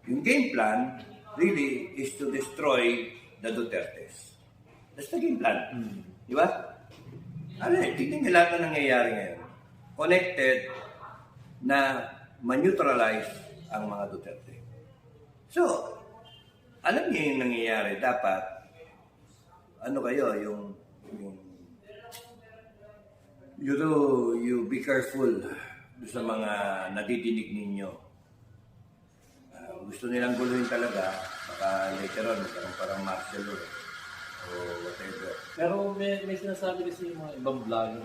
yung game plan really is to destroy the Dutertes. That's the game plan. Di ba? Ano eh, tignan niyo lahat na nangyayari ngayon. Connected na ma-neutralize ang mga Duterte. So, alam niyo yung nangyayari. Dapat, ano kayo, you be careful sa mga nadidinig ninyo. Gusto nilang guluhin talaga, baka later on, parang martial law o whatever. Pero may sinasabi kasi yung mga ibang vlogger,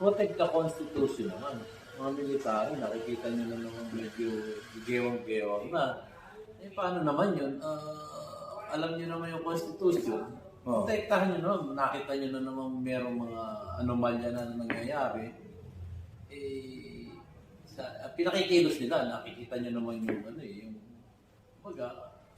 protect the Constitution naman. Mga military, nakikita nyo na naman medyo gewang-gewang na. Eh, paano naman yun? Alam nyo naman yung Constitution. Protektahan nyo naman. Nakita nyo na naman merong mga anomalya na nangyayari. Eh, pinakikilos nila. Nakikita nyo naman yung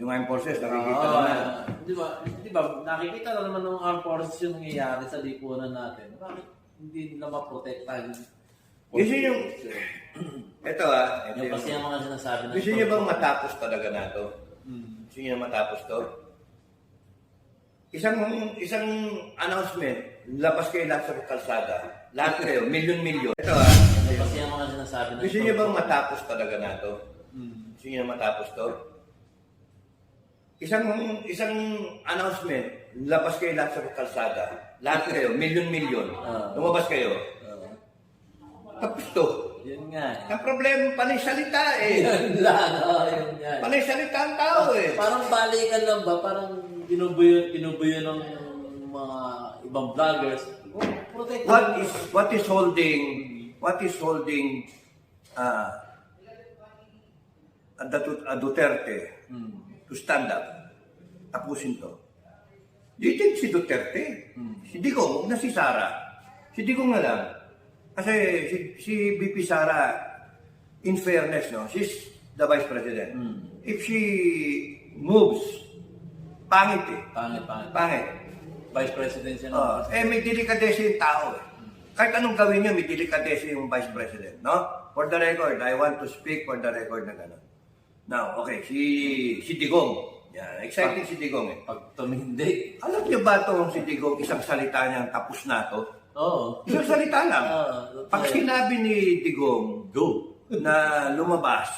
Yung armed forces, nakikita naman. Di ba, nakikita na naman ng armed forces yung nangyayari sa lipunan natin. Bakit hindi nila maprotektahan? Gusto nyo, ito Yung kasi ang mga sinasabi na... gusto nyo bang matapos talaga na ito? Gusto nyo na matapos to? Isang announcement, labas kayo lahat sa kalsada. Lahat kayo, milyon-milyon. Ito Yung kasi ang mga sinasabi na... gusto nyo bang matapos talaga na ito? Gusto nyo na matapos to? Isang announcement, labas kayo lahat sa kalsada. Lahat kayo, milyon-milyon. Lumabas kayo. Tapos to. Yun nga. Ang problema, panay salita eh. Yun lang, yun nga. Panay salita ang tao eh. Parang balikan lang ba? Parang binubuyo ng mga ibang vloggers. Protect What is holding a Duterte to stand up? Tapusin to. Do you think si Duterte? Si Digong, huwag na si Sara. Si Digong na lang. Kasi si VP Sara, in fairness, no, she's the Vice President. If she moves, pangit eh. Pangit. Vice President siya naman. May delikadesa yung tao eh. Kahit anong gawin niya, may delikadesa yung Vice President, no? For the record, I want to speak for the record na gano'n. Now, okay, si Digong. Yan, exciting si Digong eh. Pag tumindi. Alam niyo ba itong si Digong, isang salita niya, tapos na to? Oo. Isang salita lang. Pag sinabi ni Digong, Go. na lumabas,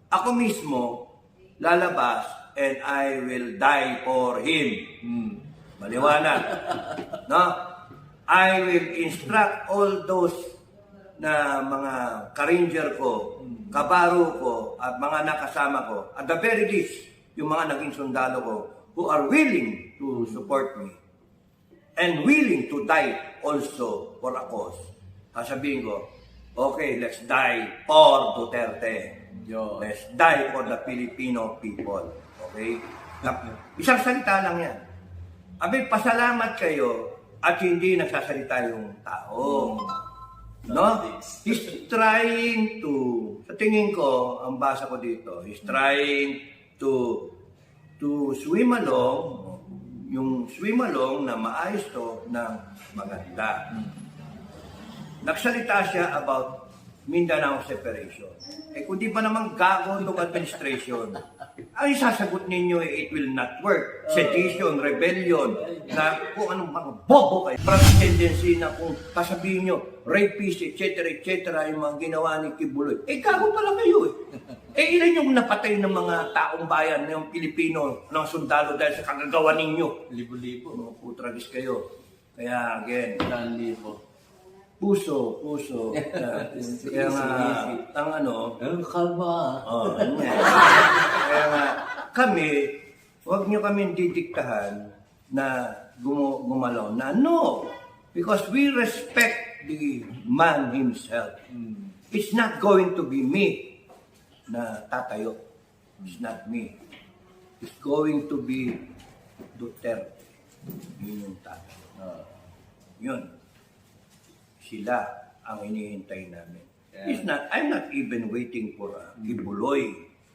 ako mismo lalabas and I will die for him. Maliwanag. No? I will instruct all those na mga ka-ranger ko, kabaro ko, at mga nakasama ko, at the very least, yung mga naging sundalo ko, who are willing to support me and willing to die also for a cause. Sasabihin ko, okay, let's die for Duterte. Let's die for the Filipino people. Okay? Isang salita lang yan. Abay, pasalamat kayo at hindi nagsasalita yung tao. No? He's trying to, sa tingin ko, ang basa ko dito, he's trying to swim along, yung swim along na maayos to ng maganda. Nagsalita siya about Mindanao separation. Eh kung di pa naman gago itong administration, ang isasagot ninyo it will not work. Sedition, rebellion, na kung anong mga bobo kayo. Parang tendency na kung kasabihin nyo, rapist, etc., yung mga ginawa ni Kibuloy. Eh gago pala kayo eh. Eh ilan yung napatay ng mga taong bayan, ng Pilipino, ng sundalo dahil sa kagagawa ninyo? Libo-libo. Mga putragis kayo. Kaya again, Libo. puso. Kaya nga, ang ano, Ang kalma. kaya nga, kami, huwag nyo kami didiktahan na gumalaw na no. Because we respect the man himself. It's not going to be me na tatayo. It's not me. It's going to be Duterte. Yun yung tatayo. Yun. Sila ang hinihintay namin. I'm not even waiting for a Kibuloy.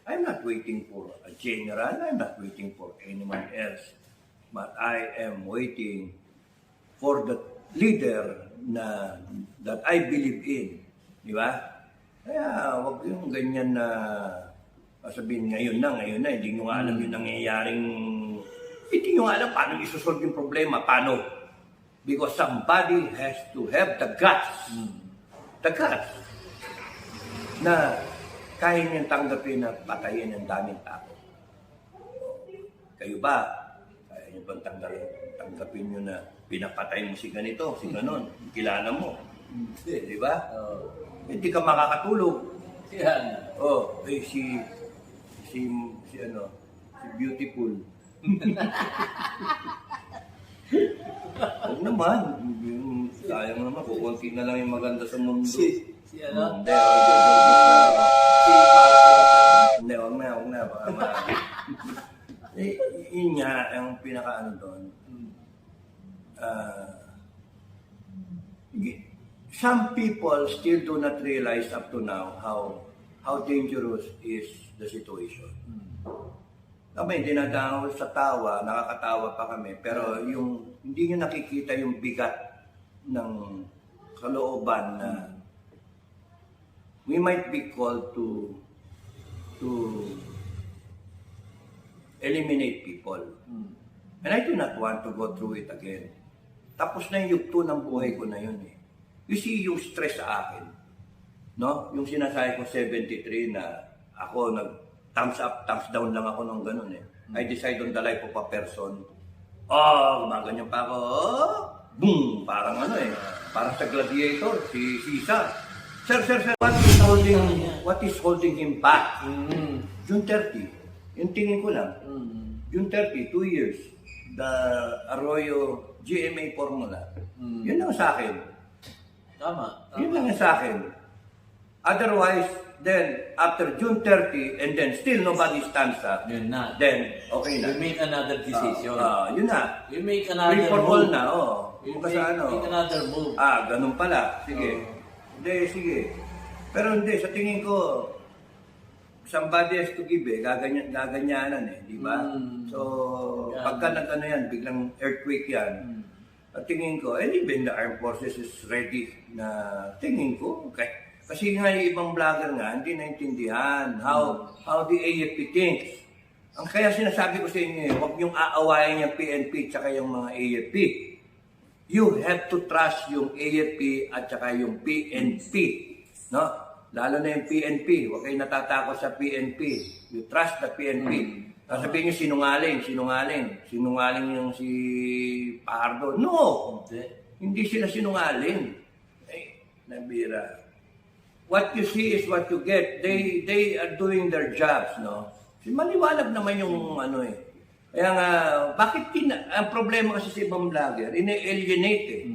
I'm not waiting for a general. I'm not waiting for anyone else. But I am waiting for the leader that I believe in. Di ba? Kaya wag yung ganyan na Sabihin, ngayon na, hindi nyo nga alam yung nangyayaring, hindi nyo nga alam paano isusolve yung problema, paano? Because somebody has to have the guts, na kaya niyang tanggapin na patayin ng daming tao. Kayo ba? Kaya niyo bang tanggapin niyo na pinapatay mo si ganito, si ganon, kilala mo? Di ba? Hindi ka makakatulog. Yan. Si Beautiful. Huwag naman. Sayang naman, kukunti na lang yung maganda sa mundo. Si ano? Hindi, joke lang. Si Pacquiao. Hindi, huwag na. Baka yun nga, ang pinaka-ano doon. Some people still do not realize up to now how dangerous is the situation. Kami, dinadaos sa tawa, nakakatawa pa kami, pero yung hindi nyo nakikita yung bigat ng kalooban na we might be called to eliminate people. And I do not want to go through it again. Tapos na yung yugto ng buhay ko na yun eh. You see yung stress sa akin. No? Yung sinasabi ko 73 na ako thumbs up, thumbs down lang ako nung ganun eh. I decide on the life of a person. Gumaganyan pa ako. Boom! Parang parang sa gladiator, si Caesar. Sir, what is holding him back? June 30. Yung tingin ko lang. June 30, 2 years. The Arroyo GMA formula. Yun lang sa akin. Tama. Yun lang sa akin. Otherwise, then, after June 30, and then still nobody stands up, Yun na. then, okay na. You make another decision. Yun na. You make another Free for all move. na, You Kung sa make another move. Ganun pala. Sige. Hindi, sige. Pero hindi, sa tingin ko, somebody has to give gaganyanan di ba? So, pagka nag-ano yan, biglang earthquake yan, at tingin ko, and even the armed forces is ready na tingin ko, kasi nga yung ibang vlogger nga, hindi naintindihan how the AFP thinks. Ang kaya sinasabi ko sa inyo, huwag niyong aawayin yung PNP at yung mga AFP. You have to trust yung AFP at saka yung PNP. No? Lalo na yung PNP. Huwag kayong natatakot sa PNP. You trust the PNP. Sabihin niyo sinungaling yung si Pardo. No! Hindi sila sinungaling. Nabira. What you see is what you get. They are doing their jobs, no? Maliwanag naman yung Kaya nga, bakit ang problema kasi sa ibang vlogger, ine-alienate eh.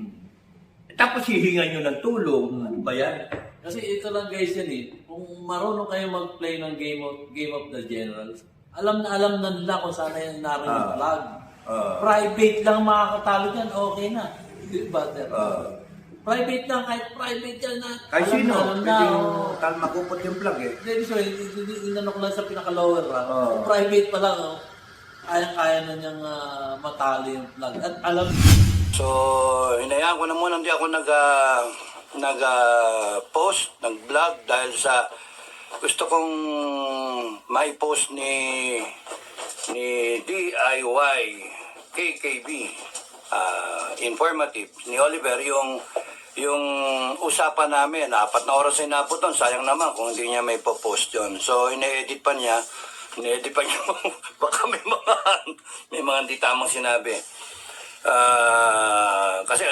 Tapos hihingan nyo ng tulong. Ano ba yan? Kasi ito lang guys yan eh. Kung marunong kayo mag-play ng Game of the Generals, alam na nila kung saan yung naroon yung flag. Private lang makakatalo dyan, okay na. Di ba, sir? Private lang, kahit private yan na. Kahit sino, alam na. makupot yung plug eh. Hindi, so, inanok lang sa pinaka-lower rank. Private pa lang, kaya na niyang matalo yung flag. At alam. So, hinayaan ko na muna, hindi ako nag-post, nag-vlog dahil sa gusto kong mai-post ni DIY KKB. Informative ni Oliver yung usapan namin, 4 na oras ay naputon, sayang naman kung hindi niya may post yun. So ine-edit pa niya baka may mga hindi tamang sinabi. Kasi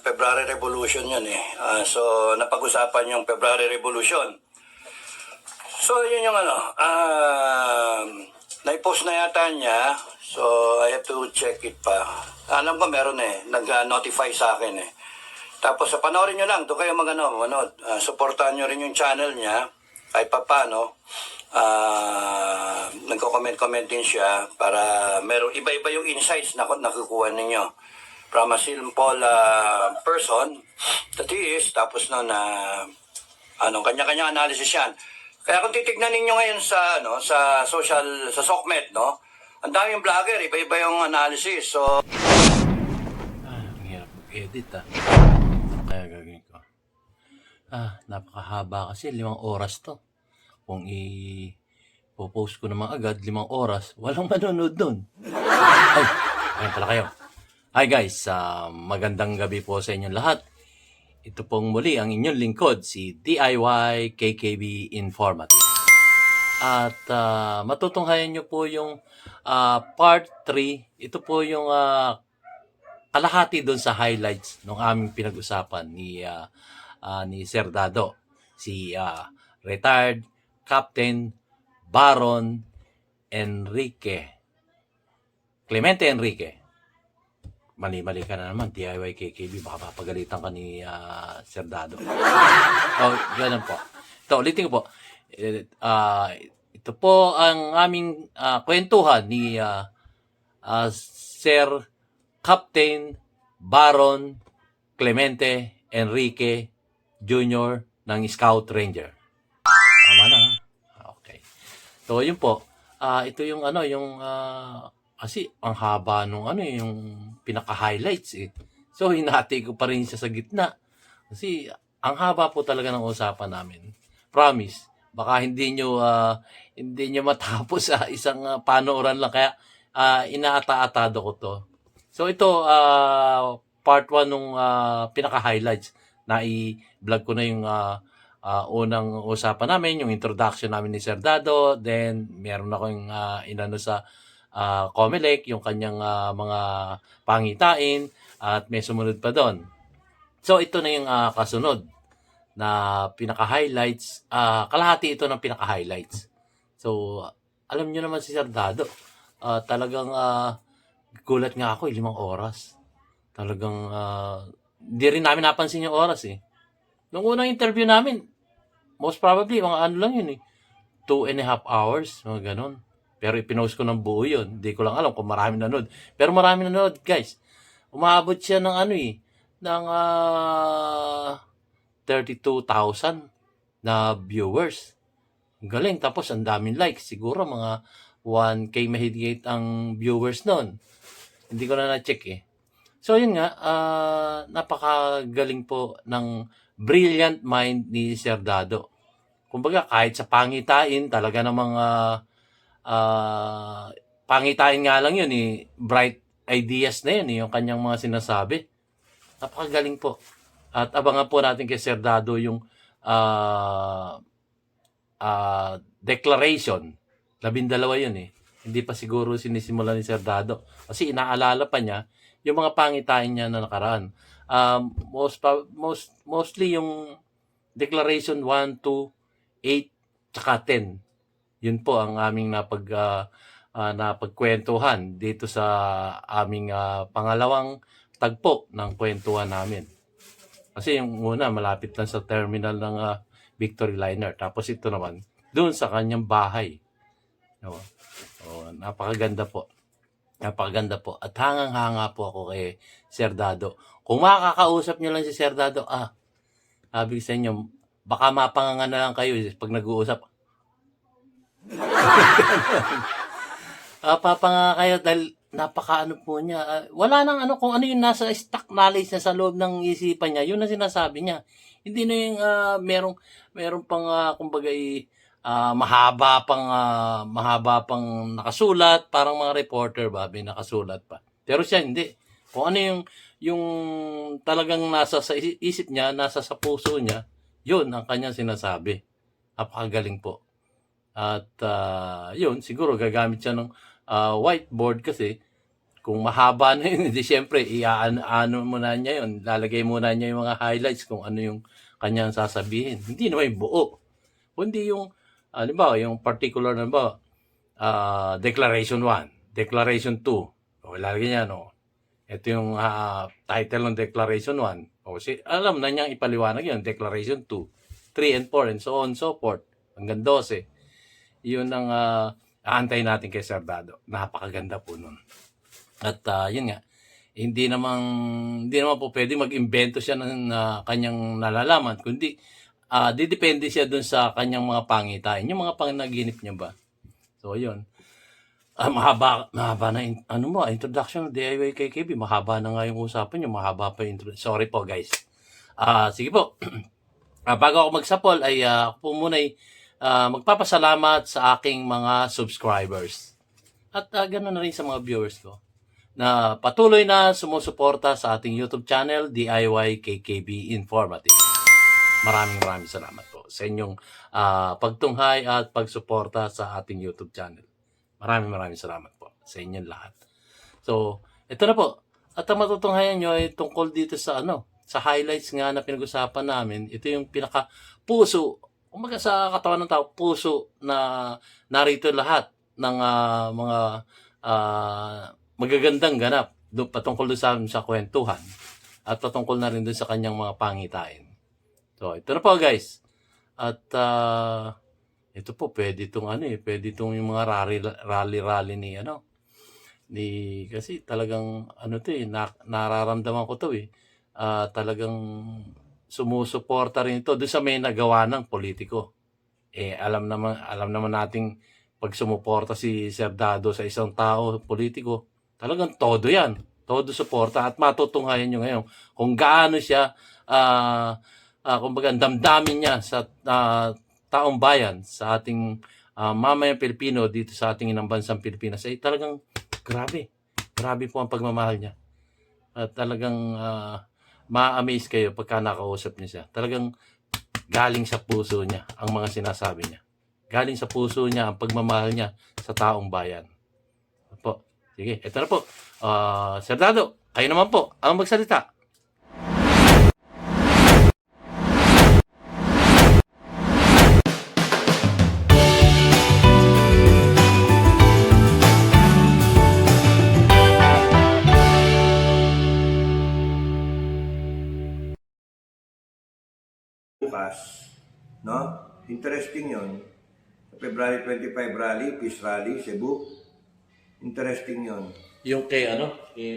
February Revolution yun eh. So napag-usapan yung February Revolution. So yun yung na-post na yata niya. So, I have to check it pa. Alam ko meron nag-notify sa akin eh. Tapos, panoorin nyo lang. Doon kayo manood. Supportahan nyo rin yung channel niya. Kahit pa paano. Nagko-comment din siya para meron iba-iba yung insights na nakukuha ninyo. From a simple person that he is. Tapos kanya-kanya analysis yan. Kaya kung titignan ninyo ngayon sa SOCMED, no? Ang daming vlogger, iba-iba yung analysis. So Ang hirap mag-edit Ano kaya gagawin ko? Napakahaba kasi 5 oras to. Kung popost ko naman agad, 5 oras, walang manonood nun. Ay, ayun pala kayo. Hi guys, magandang gabi po sa inyong lahat. Ito pong muli ang inyong lingkod, si DIY KKB Informative. At matutunghayan nyo po yung part 3. Ito po yung kalahati doon sa highlights ng aming pinag-usapan ni Sir Dado. Si retired Captain Baron Clemente Enrique. Mali-mali ka na naman, DIY KKB, baka mapagalitan ka ni Sir Dado. Ganun po. Ito, ulitin ko po. Ito po ang aming kwentuhan ni Sir Captain Baron Clemente Enrique Jr. ng Scout Ranger. Tama na. Okay. So, yun po. Ito yung kasi ang haba nung yung pinaka-highlights eh. So, hinati ko pa rin siya sa gitna. Kasi ang haba po talaga ng usapan namin. Promise. Baka hindi nyo matapos sa isang panooran lang. Kaya inaata-atado ko to. So, ito part 1 nung pinaka-highlights. Na-vlog ko na yung unang usapan namin, yung introduction namin ni Sir Dado. Then, meron akong inano sa Comelec, yung kanyang mga pangitain, at may sumunod pa doon. So, ito na yung kasunod na pinaka-highlights. Kalahati ito ng pinaka-highlights. So, alam nyo naman si Sir Dado, talagang gulat nga ako, 5 oras. Talagang hindi rin namin napansin yung oras eh. Nung unang interview namin, most probably, mga ano lang yun eh, 2.5 hours, mga ganon. Pero ipinost ko ng buo yun. Hindi ko lang alam kung marami nanood. Pero marami nanood, guys. Umabot siya ng ng 32,000 na viewers. Ang galing. Tapos ang daming likes. Siguro mga 1K mahigit ang viewers nun. Hindi ko na na-check eh. So yun nga, napakagaling po ng brilliant mind ni Sir Dado. Kumbaga kahit sa pangitain, talaga namang pangitain nga lang yun eh, bright ideas na yun eh, yung kanyang mga sinasabi. Napakagaling po. At abangan po natin kay Sir Dado yung declaration. 12 yun eh. Hindi pa siguro sinisimula ni Sir Dado. Kasi inaalala pa niya yung mga pangitain niya na nakaraan. Mostly yung declaration 1, 2, 8, tsaka 10. Yun po ang aming napagkwentuhan dito sa aming pangalawang tagpo ng kwentuhan namin. Kasi yung una, malapit lang sa terminal ng Victory Liner. Tapos ito naman, doon sa kanyang bahay. Napakaganda po. Napakaganda po. At hangang-hanga po ako kay Sir Dado. Kung makakausap niyo lang si Sir Dado, sabi sa inyo, baka mapanganga na lang kayo pag nag-uusap. Papanga kayo dahil napakaano po niya. Wala nang kung ano yung nasa stock knowledge na sa loob ng isipan niya, yun ang sinasabi niya. Hindi na yung merong pang kumbaga mahaba pang nakasulat, parang mga reporter ba, may nakasulat pa. Pero siya hindi. Kung ano yung talagang nasa sa isip niya, nasa sa puso niya, yun ang kanyang sinasabi. Napakagaling po. At yun, siguro gagamit siya ng whiteboard kasi kung mahaba na yun, hindi siyempre, ano muna niya yun, lalagay muna niya yung mga highlights kung ano yung kanyang sasabihin. Hindi naman yung buo. Kundi yung, yung particular na Declaration 1, Declaration 2. O, lalagay niya, ito yung title ng Declaration 1. O, alam na niyang ipaliwanag yun, Declaration 2, 3 and 4, and so on and so forth. Hanggang 12. Yun ang aantay natin kay Sir Dado. Napakaganda po nun. At yun nga, hindi naman po pwede mag-imbento siya ng kanyang nalalaman, kundi didepende siya dun sa kanyang mga pangitain. Yung mga panaginip niya ba? So, yun. Mahaba na introduction ng DIY KKB. Mahaba na nga yung usapan niyo. Mahaba pa yung introduction. Sorry po, guys. Sige po. Bago ako magsapol, ay ako po muna magpapasalamat sa aking mga subscribers. At ganoon na rin sa mga viewers ko na patuloy na sumusuporta sa ating YouTube channel, DIY KKB Informative. Maraming salamat po sa inyong pagtunghay at pagsuporta sa ating YouTube channel. Maraming salamat po sa inyong lahat. So, ito na po. At ang matutunghayan nyo ay tungkol dito sa sa highlights nga na pinag-usapan namin. Ito yung pinaka-puso, umaga sa katawan ng tao, puso na narito lahat ng mga magagandang ganap patungkol doon sa kwentuhan at patungkol na rin doon sa kanyang mga pangitain. So, ito na po guys. At ito po, pwede itong yung mga rally ni kasi talagang nararamdaman ko to talagang sumusuporta rin ito doon sa may nagawa ng politiko. Alam naman nating pag sumuporta si Sir Dado sa isang tao politiko, talagang todo yan, todo suporta. At matutunghayan nyo ngayon kung gaano siya kumbaga damdamin niya sa taong bayan, sa ating mamayang Pilipino dito sa ating inang bansang Pilipinas. Talagang grabe po ang pagmamahal niya. At talagang ma-amaze kayo pagka nakausap niya siya. Talagang galing sa puso niya ang mga sinasabi niya. Galing sa puso niya ang pagmamahal niya sa taong bayan. Po. Sige, ito na po. Sir Dado, kayo naman po ang magsalita. Bukas, no? Interesting yon. Sa February 25 rally, Peace Rally, Cebu. Interesting yon. Yung kay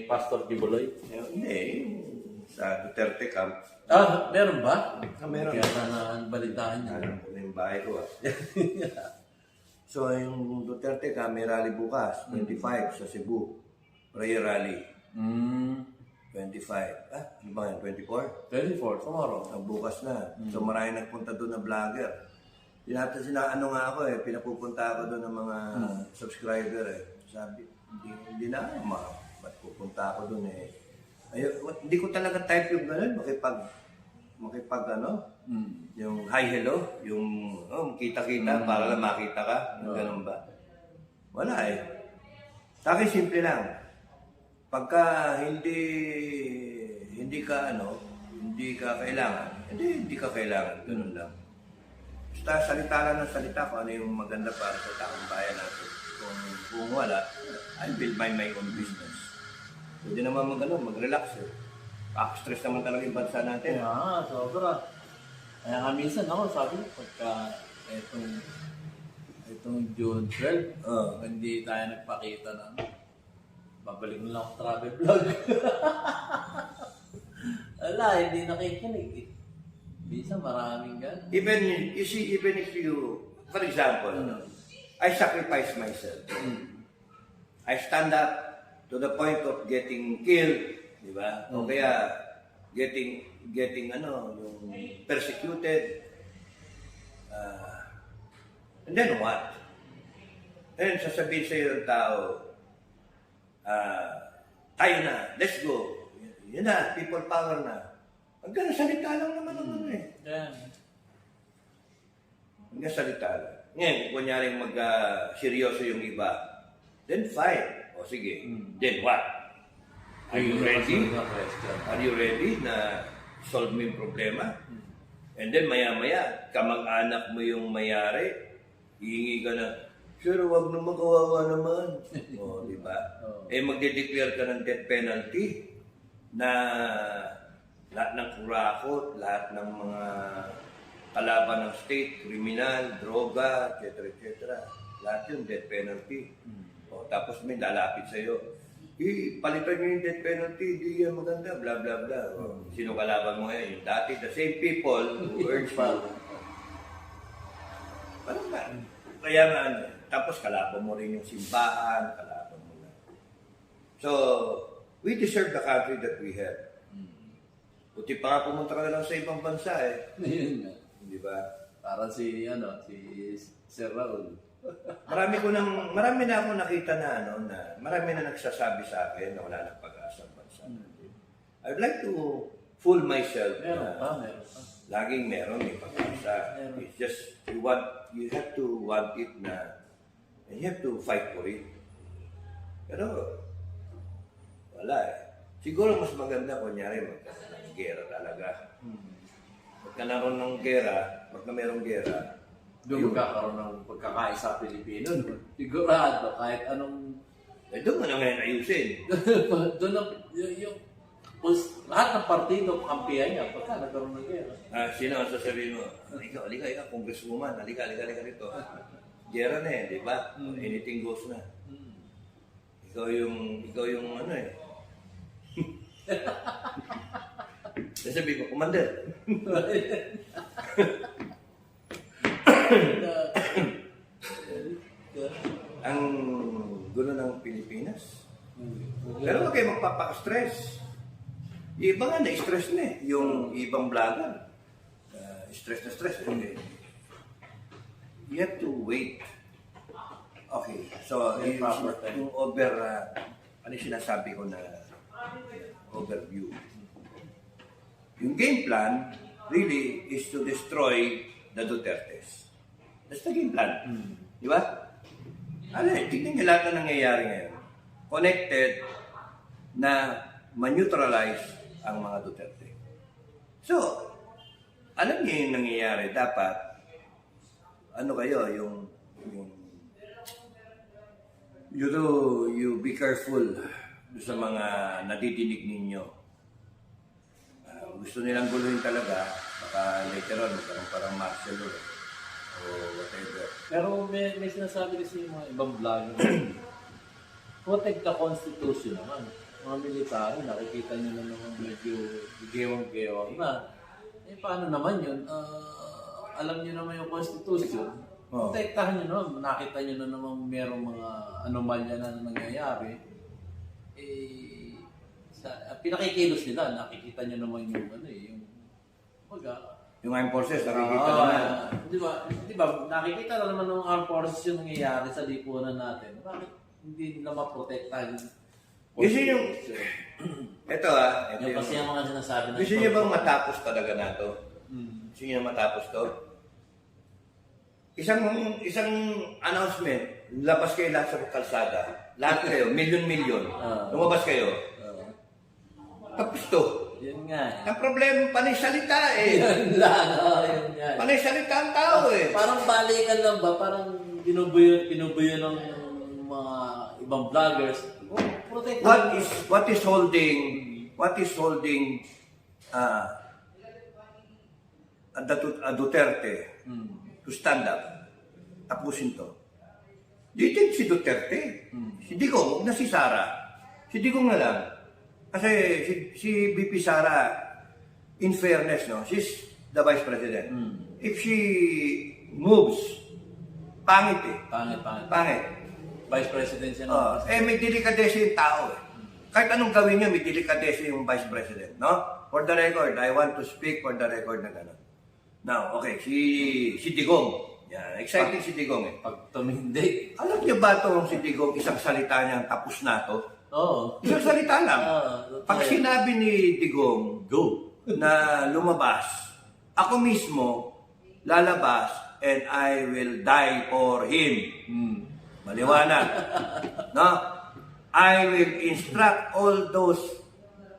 Pastor Kibuloy? Hindi, sa Duterte camp. Meron ba? Meron. Kaya nabalitaan niya. Alam ko na yung bahay ko. So, yung Duterte camp, may rally bukas, 25 sa Cebu. Prayer rally. 25. Ano ba yan? 24? 24, tomorrow. Bukas na. So maraming nagpunta doon na vlogger. Ano nga ako pinapupunta ako doon ng mga subscriber Sabi, hindi na ba't pupunta ako doon hindi ko talaga type yung gano'n, makipag yung hi hello, yung kita-kita para lang makita ka, yung gano'n ba? Wala Sa akin simple lang. Pagka hindi ka kailangan, ganun lang. Basta salita lang ng salita kung ano yung maganda para sa taong bayan natin. Kung wala, I will mind my own business. Pwede naman mag-relax stress naman talaga yung bansa natin. Sobra. Kaya nga minsan sabi ko, pagka itong June 12, hindi tayo nagpakita na babalik mo lang ako travel vlog. Wala, hindi nakikinig Bisa maraming gan. Even if you, for example, I sacrifice myself. I stand up to the point of getting killed, di ba? O kaya getting yung persecuted. And then what? And sasabihin sa iyo ng tao, tayo na, let's go. Yun na, people power na. Hanggang salita lang naman Yeah. Hanggang salita lang. Ngayon, kung kunyaring seryoso yung iba, then fine. O sige, then what? Are you ready? Are you ready na solve mo yung problema? And then maya-maya, kamag-anak mo yung mayari, hihingi ka na, sir, wag naman, kawawa naman. O, di ba? Magde-declare ka ng death penalty na lahat ng kurakot, lahat ng mga kalaban ng state, kriminal, droga, etc. Lahat yun, death penalty. O, tapos may lalapit sa'yo. Palitan nyo yung death penalty, di yan maganda, bla bla bla. Sino kalaban mo ngayon? Yung dati, the same people who urged you. Parang ba? Kaya nga, tapos kalaban mo rin yung simbahan, kalaban mo na. So, we deserve the country that we have. Buti pa nga pumunta ka na lang sa ibang bansa Yun nga. Di ba? Parang si Sir Raul. Marami na ako nakita na marami na nagsasabi sa akin na wala nang pag-asa ang bansa natin. I'd like to fool myself Meron na pa. laging may pag-asa. Meron. It's just, you have to want it and you have to fight for it. Pero, wala eh. Siguro mas maganda, kunyari, magkaroon ng gera talaga. Magkanaroon ng gera, pagka merong gera, Doon magkakaroon ng pagkakaisa sa Pilipino. No? Sigurado, kahit anong... doon mo na ngayon ayusin. doon ang... lahat ng partido, kampihan niya, pagka nagkaroon ng gera. Sino ang sasabihin mo? Halika, congresswoman, halika rito. Gera na eh, di ba? Anything goes na. Ikaw yung ano eh. Sasabihin ko, Commander. Ang gulo ng Pilipinas. Pero huwag kayo magpapaka-stress. Yung iba nga na-stress na eh. Yung ibang vlogger. Stress na stress. You have to wait. Okay. So, yung ano yung sinasabi ko na overview. Yung game plan really is to destroy the Dutertes. That's the game plan. Di ba? Tignan niyo lahat na nangyayari ngayon. Connected na ma-neutralize ang mga Duterte. So, alam niyo yung nangyayari. Dapat, you be careful sa mga nadidinig ninyo. Gusto nilang guluhin talaga, baka later on, parang martial law o whatever. Pero may sinasabi kasi yung mga ibang vlogger. Protect the Constitution naman. Mga military, nakikita nyo na naman medyo gewang-gewang na. Paano naman yun? Alam nyo naman yung Constitution. Protektahan nyo naman. Nakita nyo na naman merong mga anomalya na nangyayari. Pinakikilos nila, nakikita nyo naman yung yung armed forces, nakikita naman. Di ba, nakikita na naman ng armed forces yung nangyayari sa lipunan natin. Bakit hindi nila maprotektahan yung Gusto nyo, ito yung kasi ang mga sinasabi na gusto nyo bang matapos talaga na to? Gusto nyo matapos to? Isang announcement, labas kayo lahat sa kalsada. Lahat kayo, milyon-milyon. Lumabas kayo. Tapos to. Yun nga. Ang problema, panay salita eh. Yun nga. Panay salita ang tao eh. Parang balikan lang ba? Parang binubuyo ng mga ibang vloggers. What is holding Duterte to stand up? Tapusin to. Do you think si Duterte? Si Digong, huwag na si Sara. Si Digong na lang. Kasi si VP Sara, in fairness, no, she's the Vice President. If she moves, pangit eh. Pangit. Vice President siya. May delikadesa yung tao eh. Kahit anong gawin niya, may delikadesa yung Vice President, no? For the record, I want to speak for the record na gano'n. Now, okay, si Digong. Yan, exciting si Digong eh. Pag tumindi. Alam niyo ba itong si Digong, isang salita niyang tapos na to? Oo. Isang salita lang. Pag sinabi ni Digong, go, na lumabas, ako mismo lalabas and I will die for him. Maliwanag. No? I will instruct all those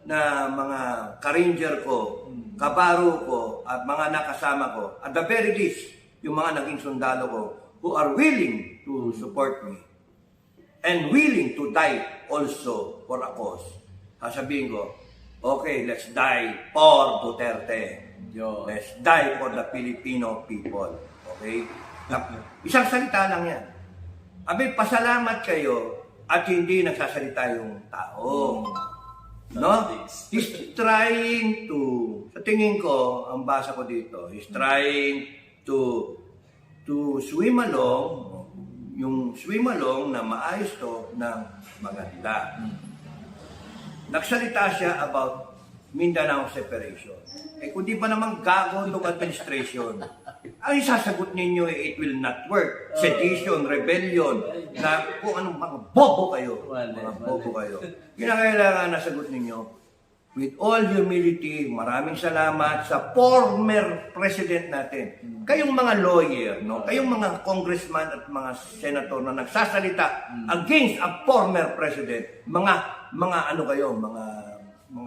na mga ka-ranger ko, kabaro ko, at mga nakasama ko, at the very least, yung mga naging sundalo ko, who are willing to support me, and willing to die also for a cause. Sasabihin ko, okay, let's die for Duterte. Let's die for the Filipino people. Okay? Isang salita lang yan. Pasalamat kayo at hindi nagsasalita yung tao. No? He's trying to, sa tingin ko, ang basa ko dito, he's trying to swim along, yung swim along na maayos to ng maganda. Nagsalita siya about Mindanao separation. Eh kung di pa naman gago itong administration, ang isasagot ninyo it will not work. Sedition, rebellion, na kung anong mga bobo kayo. Mga bobo kayo. Kinakailangan na sagot ninyo, with all humility, maraming salamat sa former president natin. Kayong mga lawyer, no? Kayong mga congressman at mga senator na nagsasalita against a former president, mga ano kayo, mga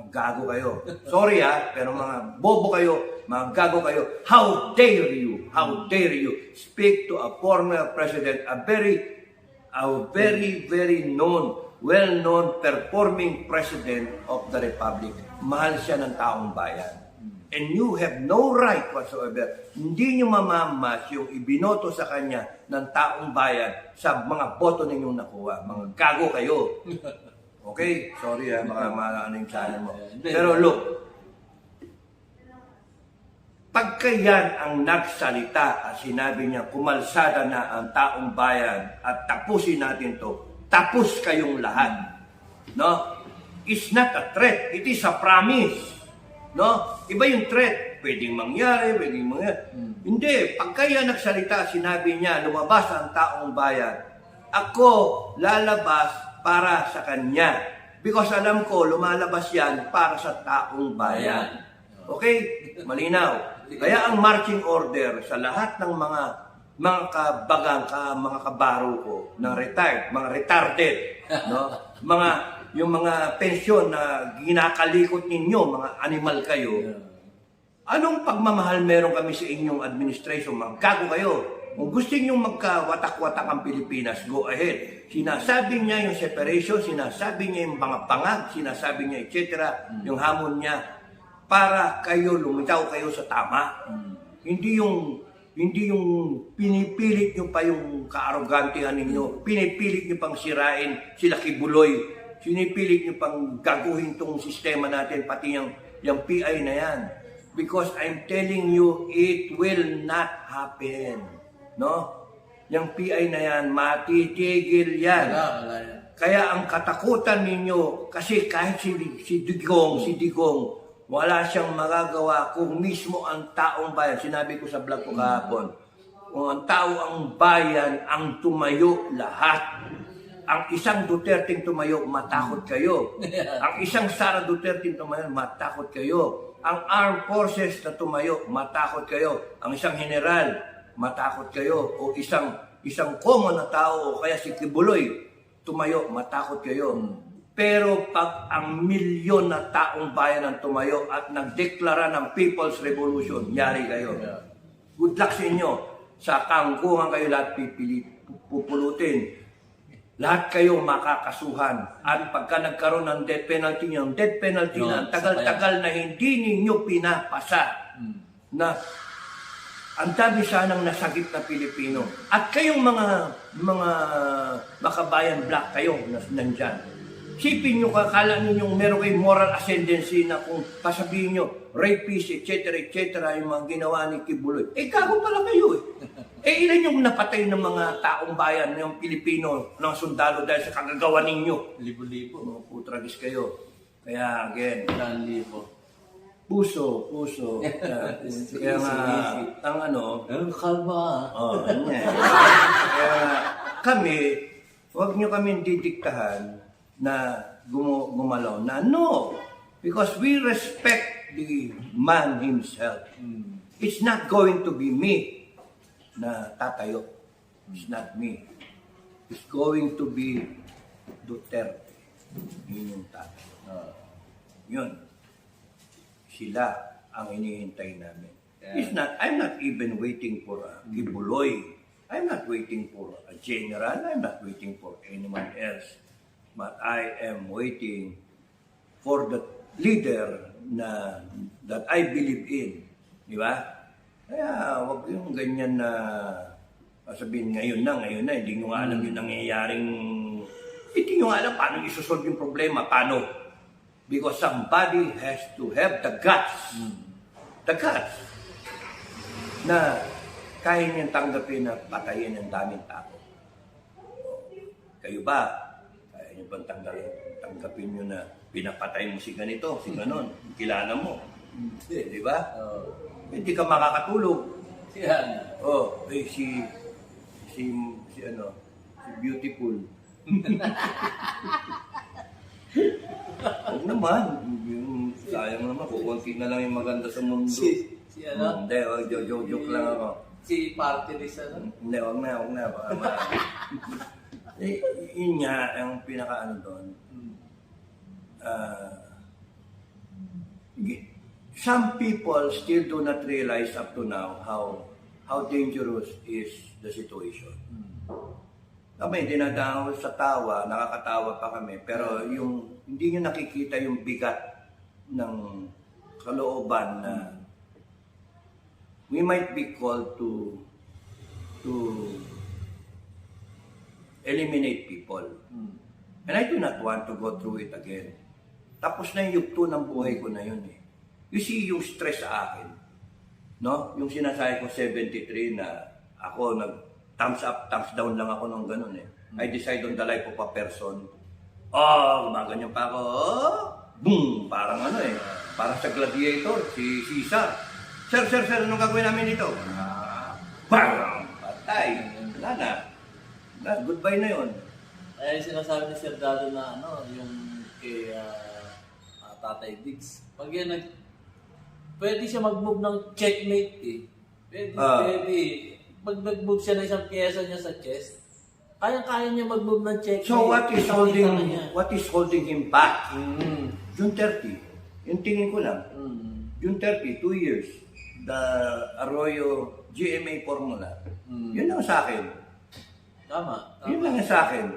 gago kayo. Sorry pero mga bobo kayo, mga gago kayo. How dare you speak to a former president, a very well-known performing president of the Republic. Mahal siya ng taong bayan. And you have no right whatsoever. Hindi nyo mamamas yung ibinoto sa kanya ng taong bayan sa mga boto ninyong nakuha. Mga gago kayo. Okay? Sorry baka maano yung channel mo. Pero look, pagka yan ang nagsalita at sinabi niya, kumalsada na ang taong bayan at tapusin natin to, tapos kayong lahat. No? It's not a threat. It is a promise. No? Iba yung threat. Pwedeng mangyari. Hindi. Pagka yan nagsalita, sinabi niya, lumabas ang taong bayan, ako lalabas para sa kanya. Because alam ko, lumalabas yan para sa taong bayan. Okay? Malinaw. Kaya ang marching order sa lahat ng mga mga kabaro ko, ng retired, mga retarded, no? Yung mga pensyon na ginakalikot ninyo, mga animal kayo. Anong pagmamahal meron kami sa inyong administration? Magkago kayo. Kung gusto niyo magkawatak-watak ang Pilipinas, go ahead. Sinasabi niya yung separation, sinasabi niya yung mga pangag, sinasabi niya etc. Yung hamon niya para kayo lumitaw kayo sa tama. Hindi yung pinipilit nyo pa yung kaarogantehan ninyo, pinipilit nyo pang sirain sila Kibuloy, pinipilit nyo pang gaguhin tong sistema natin, pati yung PI na yan. Because I'm telling you, it will not happen. No? Yung PI na yan, matitigil yan. Kaya ang katakutan ninyo, kasi kahit si Digong, wala siyang magagawa kung mismo ang taong bayan. Sinabi ko sa vlog ko kahapon, kung ang taong bayan ang tumayo lahat. Ang isang Duterte tumayo, matakot kayo. Ang isang Sara Duterte tumayo, matakot kayo. Ang armed forces na tumayo, matakot kayo. Ang isang general, matakot kayo. O isang common na tao, o kaya si Kibuloy, tumayo, matakot kayo. Pero pag ang milyon na taong bayan ang tumayo at nagdeklara ng People's Revolution, yari kayo. Good luck sa inyo. Sa kangkungan kayo lahat pupulutin. Lahat kayo makakasuhan. At pagka nagkaroon ng death penalty, yung death penalty na tagal-tagal na hindi ninyo pinapasa. Na ang dami sanang nasagip na Pilipino. At kayong mga makabayan black kayo nandyan. Sipin nyo, kakala ninyong meron kayong moral ascendancy na kung pasabihin nyo, rapist, etc., yung mga ginawa ni Kibuloy. Gago pala kayo ilan yung napatay ng mga taong bayan, yung Pilipino, ng sundalo dahil sa kagagawa ninyo? Libo-libo. Mga putragis kayo. Kaya again, libo. puso. Kaya nga, ang kalma. Kaya kami, huwag nyo kami didiktahan na gumalaw na no, because we respect the man himself. It's not going to be me na tatayo. It's not me. It's going to be Duterte. Yun yung tatayo. Yun. Sila ang hinihintay namin. I'm not even waiting for a Kibuloy. I'm not waiting for a general. I'm not waiting for anyone else. But I am waiting for the leader that I believe in. Di ba? Kaya wag yung ganyan na sabihin ngayon na, hindi nyo alam yung nangyayaring, hindi nyo alam paano isusolve yung problema, paano? Because somebody has to have the guts na kaya niyang tanggapin na patayin ng daming tao. Kayo ba? Yung tanggapin nyo na pinapatay mo si ganito, si ganon. Kilala mo. Di ba? Hindi ka makakatulog. Yan. Si Beautiful. Huwag naman. Sayang naman, kukunti na lang yung maganda sa mundo. Si ano? Hindi, joke lang ako. Si Party List, ano? Hindi, huwag na. Baka yun nga, ang pinaka-ano doon. Some people still do not realize up to now how dangerous is the situation. Kami, dinadaan sa tawa, nakakatawa pa kami, pero yung hindi nyo nakikita yung bigat ng kalooban na we might be called to eliminate people. And I do not want to go through it again. Tapos na yung yugto ng buhay ko na yun eh. You see yung stress sa akin. No? Yung sinasabi ko 73 na ako thumbs up, thumbs down lang ako nung ganun eh. I decide on the life of a person. Gumaganyan pa ako. Boom! Parang parang sa gladiator, si Caesar. Sir, anong gagawin namin dito? Bang! Patay. Wala na. Goodbye na yun. Ay, sinasabi ni Sir Dado na yung kay Tatay Diggs. Pag yan pwede siya mag-move ng checkmate eh. Pwede. Pag nag-move siya ng isang pyesa niya sa chest, kaya niya mag-move ng checkmate. So what is holding him back? June 30. Yung tingin ko lang. June 30, 2 years. The Arroyo GMA formula. Yun lang sa akin. Tama. Yun lang sa akin.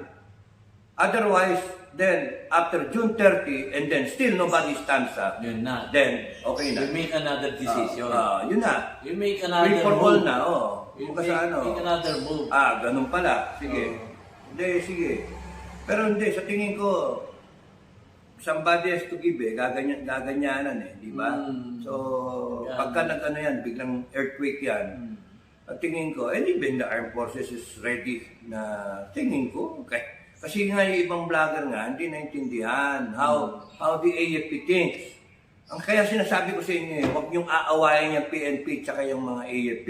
Otherwise, then, after June 30, and then still nobody stands up, Yun na. then, okay na. You make another decision. Yun na. You make another Free for all move. na, You Kung sa make another move. Ganun pala. Sige. Hindi, sige. Pero hindi, sa tingin ko, somebody has to give gaganyanan eh, di ba? So, pagka nag-ano yan, biglang earthquake yan, at tingin ko, and even the armed forces is ready na tingin ko, okay. Kasi nga yung ibang vlogger nga, hindi naintindihan how the AFP thinks. Ang kaya sinasabi ko sa inyo, huwag niyong aawayan yung PNP at yung mga AFP.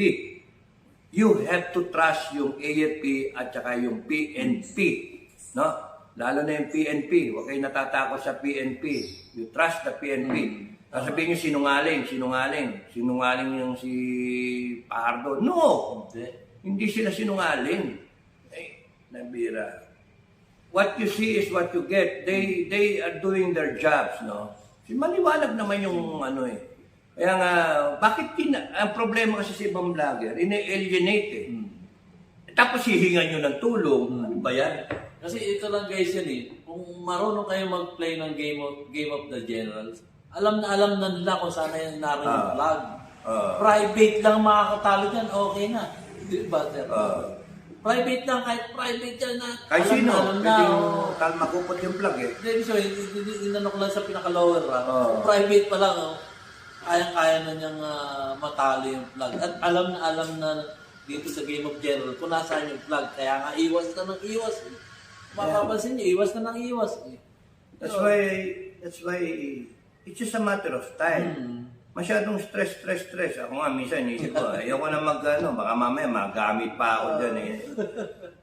You have to trust yung AFP at saka yung PNP. No? Lalo na yung PNP. Huwag kayo natatakot sa PNP. You trust the PNP. Sabihin niyo sinungaling yung si Pardo. No! Hindi sila sinungaling. Nabira. What you see is what you get. They are doing their jobs, no? Maliwanag naman yung Kaya nga, bakit ang problema kasi sa ibang vlogger, ine-alienate eh. Tapos hihingan nyo ng tulong. Ano ba yan? Kasi ito lang guys yan eh. Kung marunong kayo mag-play ng Game of the Generals, alam na nila kung saan yung naroon yung flag. Private lang makakatalo dyan, okay na. Di ba, sir? Private lang, kahit private yan na. Kahit sino? Alam na. Makupot yung flag eh. Hindi, so, inanok lang sa pinaka-lower run. Private pa lang, kaya-kaya na niyang matalo yung flag. At alam na dito sa Game of General kung nasaan yung flag. Kaya nga, iwas na ng iwas. Mapapansin niyo, iwas na ng iwas. That's why it's just a matter of time. Masyadong stress. Ako nga, minsan, isip ko, ayoko na baka mamaya magamit pa ako dyan eh.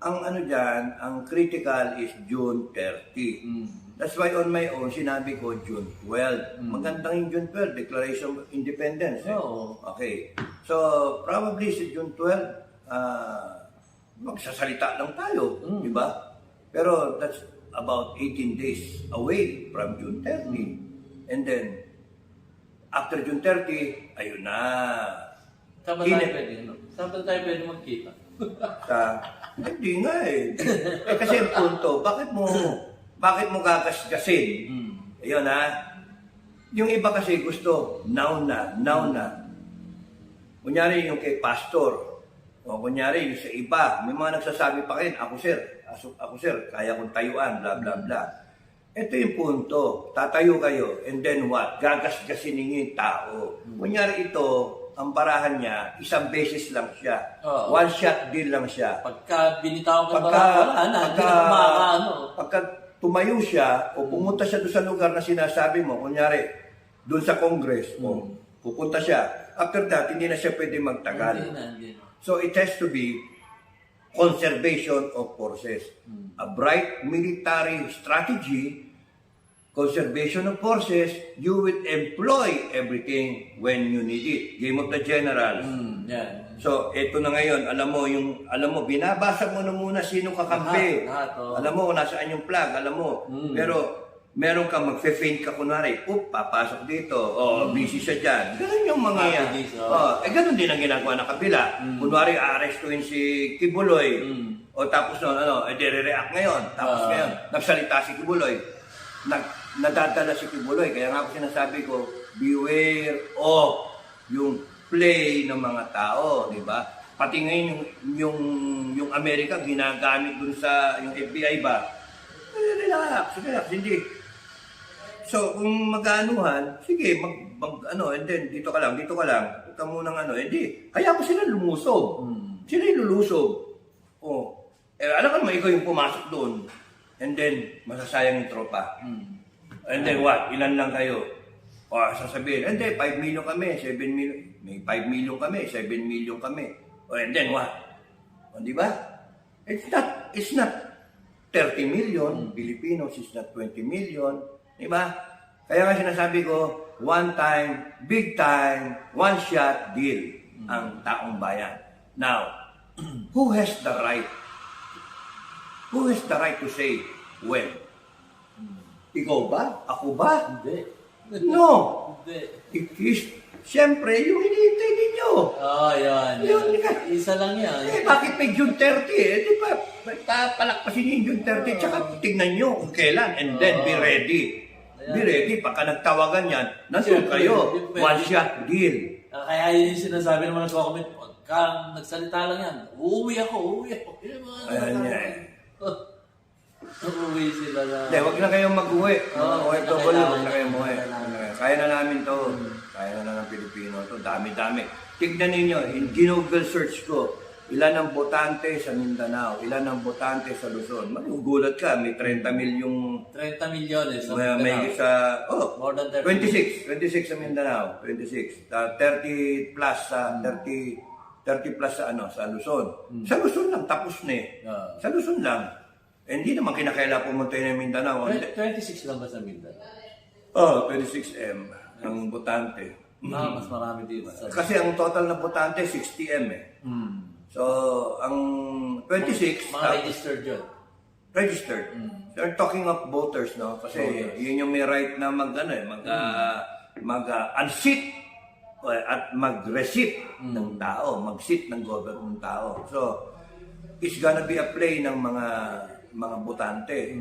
Ang dyan, ang critical is June 30. That's why on my own, sinabi ko June 12. Magandang yung June 12, Declaration of Independence. Eh. Okay. So, probably sa June 12, magsasalita lang tayo, di ba? Pero that's about 18 days away from June 30. And then, after June 30, ayun na. Saan ba tayo pwede magkita? Hindi nga eh. Kasi ang punto, bakit mo gagasgasin? Ayun ha. Yung iba kasi gusto, now na. Kunyari yung kay pastor, o kunyari yung sa iba, may mga nagsasabi pa rin, ako sir, kaya kong tayuan, bla bla bla. Ito yung punto, tatayo kayo, and then what? Gagasgasin ninyo yung tao. Kunyari ito, ang parahan niya, isang beses lang siya. One shot deal lang siya. Pagka binitaw ka wala na, hindi na makakaano. tumayo siya o pumunta siya doon sa lugar na sinasabi mo, kunyari, doon sa Congress, o pupunta siya, after that, hindi na siya pwede magtagal. Hindi na. So it has to be conservation of forces. A bright military strategy, conservation of forces, you will employ everything when you need it. Game of the Generals. Yan. So, eto na ngayon, alam mo, binabasa mo na muna sino kakampi. Lahat, oo. Alam mo kung nasaan yung flag, alam mo. Pero, meron kang magfe-feint ka kunwari, papasok dito, busy siya dyan. Ganun yung mga yan. Ganun din ang ginagawa ng kabila. Kunwari, arrestuin si Kibuloy. O tapos dire-react ngayon. Tapos ngayon, nagsalita si Kibuloy. Nadadala si Kibuloy. Kaya nga ako sinasabi ko, beware of yung play ng mga tao, di ba? Pati ngayon yung Amerika ginagamit dun sa yung FBI ba? Relax, hindi. So, kung mag-aanuhan, sige, and then dito ka lang. Huwag ka munang hindi. Kaya ko sila lumusob. Sila yung lulusob. Alam ka naman, ikaw yung pumasok doon. And then, masasayang yung tropa. And then what? Ilan lang kayo? Sasabihin, hindi, 5 million kami, 7 million. May 5 million kami, 7 million kami. And then what? Di ba? It's not 30 million Filipinos, it's not 20 million. Di ba? Kaya nga sinasabi ko, one time, big time, one shot deal ang taong bayan. Now, who has the right? Who has the right to say when? Ikaw ba? Ako ba? Hindi. No. Hindi. Siyempre, yung hinihintay ninyo. Yan. Yun, Isa lang yan. bakit may June 30 Di ba? Palakpasin niyo yung June 30 tsaka tignan nyo kung kailan and then be ready. Be ready. Pagka nagtawagan yan, nandun kayo. One shot deal. Kaya yun yung sinasabi naman nagko-comment. Pagka nagsalita lang yan, uuwi ako. Ayan yan. Uuwi sila na. Hindi, wag na kayong mag-uwi. OFW, wag na kayong umuwi. Kailangan. Kaya na namin to. Kaya na ng Pilipino to. Dami-dami. Tignan ninyo, in Google search ko, ilan ang botante sa Mindanao, ilan ang botante sa Luzon. Magugulat ka, may 30 milyong... 30 milyon sa May sa... More than 30. 26 sa Mindanao. 26. 30 plus sa... 30 plus sa sa Luzon. Sa Luzon lang, tapos na eh. Sa Luzon lang. Hindi naman kinakaila pumunta yun ng Mindanao. 26 lang ba sa Mindanao? 26M ang botante. Mas marami dito. Kasi ang total na botante, 60M eh. So, ang 26... Mga registered yun. Registered. So, we're talking of voters, no? Kasi yun yung may right na mag-unseat at mag-receipt ng tao, mag-seat ng government ng tao. So, it's gonna be a play ng mga botante.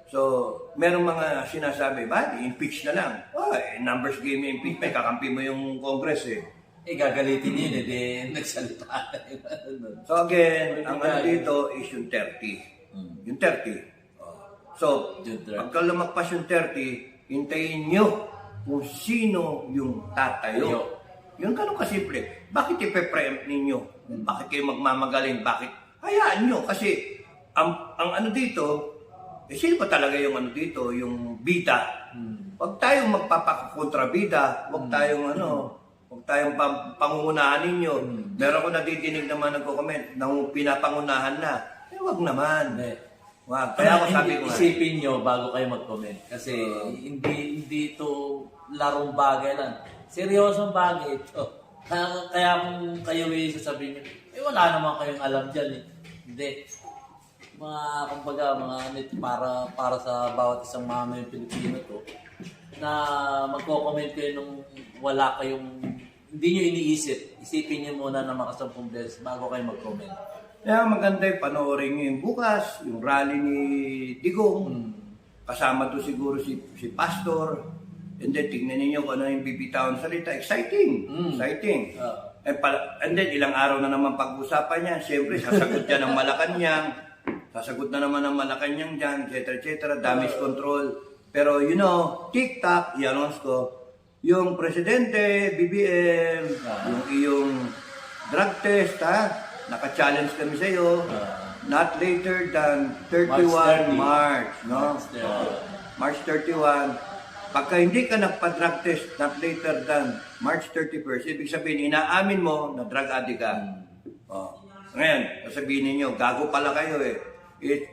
So, merong mga sinasabi, impeach na lang. Numbers game yung impeachment, kakampi mo yung Congress eh. Gagalitin yun nagsalita na yun. So again, ang dito is yung 30. Yung 30. So, pagka lumagpas yung 30, hintayin nyo kung sino yung tatayo. Yun ganun kasimple. Bakit ipe-preempt ninyo? Bakit kayo magmamagaling? Bakit? Hayaan nyo kasi ang dito, sino ba talaga yung dito, yung bida? Huwag tayong magpapakontrabida, huwag tayong huwag tayong pangungunahan ninyo. Meron ko nadidinig naman nagko-comment na pinapangunahan na. Huwag naman. Wag. Kaya ako sabi ko isipin nyo bago kayo mag-comment. Kasi hindi ito larong bagay lang. Seryosong bagay ito. Kaya kung kayo sasabihin nyo, wala naman kayong alam dyan eh. Hindi. Kumbaga, para sa bawat isang mamamayang Pilipino to, na magko-comment kayo nung wala kayong, hindi nyo iniisip. Isipin nyo muna na makasampung beses bago kayo mag-comment. Kaya maganda yung panoorin nyo yung bukas, yung rally ni Digong. Kasama to siguro si Pastor. And then, tignan ninyo kung ano yung bibitawan salita. Exciting. Exciting. And then, ilang araw na naman pag-usapan niya. Siyempre, sasagot niya ng Malacanang. Sasagot na naman ng Malacanang dyan, etc. Damage control. Pero, TikTok, i-announce ko, yung Presidente, BBM, yung iyong drug test, naka-challenge kami sa'yo. not later than 31 March, no? March 31. Pagka hindi ka nagpa-drug test not later than March 31st, ibig sabihin, inaamin mo na drug addict ka. Oh. Ngayon, sasabihin ninyo, gago pala kayo eh.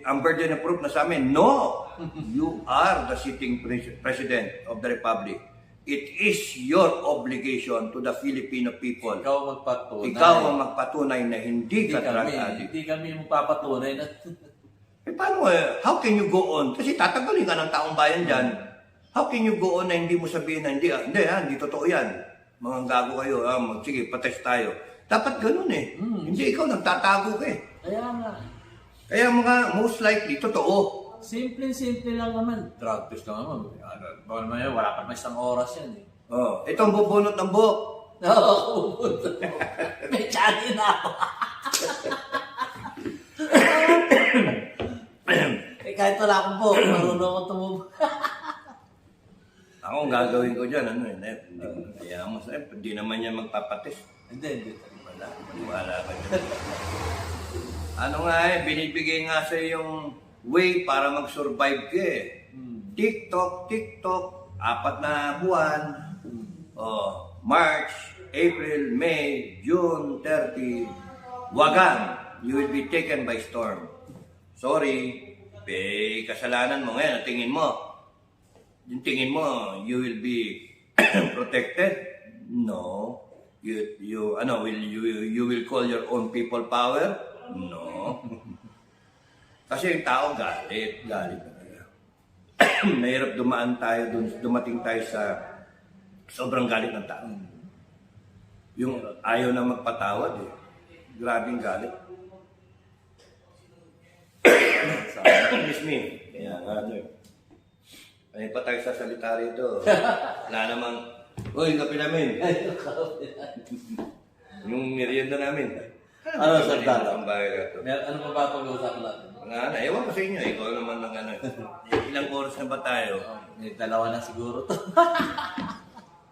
Ang burden of proof na sa amin, no! You are the sitting President of the Republic. It is your obligation to the Filipino people. Ikaw magpatunay. Ikaw ang magpatunay na hindi ka drug addict. Hindi kami magpapatunay na... Paano how can you go on? Kasi tatagalin ka ng taong bayan dyan. How can you go on na hindi mo sabihin na hindi totoo yan. Mga gago kayo, sige, patest tayo. Dapat ganun eh. Hindi ikaw nagtatago ka eh. Kaya nga. Kaya most likely, totoo. Simple lang naman. Drug test lang naman. Bawal naman yan, wala pa may isang oras yan eh. Oh, itong bubunot ng buhok. Oo, may chani na ako. Kahit wala akong buhok, marunong ako tumubog. Ako, ang gagawin ko dyan, hindi naman yan magpapatest. Hindi. Wala ka dyan. Ano nga binibigay nga sa yung way para mag-survive ka eh. TikTok, 4 na buwan. March, April, May, June 30. Wagan, you will be taken by storm. Sorry, kasalanan mo ngayon. Yung tingin mo, you will be protected? No. You will call your own people power? No. Kasi yung tao galit talaga. Mahirap dumating tayo sa sobrang galit ng tao. Yung ayaw na magpatawad eh. Grabing galit. Miss me. Kaya ano pa tayo sasalita rito. Wala namang, uy, kape namin. Yung merienda namin. Ano sa data? Ang bahay na ito. Ano pa ba pag-uusapan natin? Ewan ko sa inyo. Ikaw naman ng ilang oras na ba tayo? May dalawa na siguro to.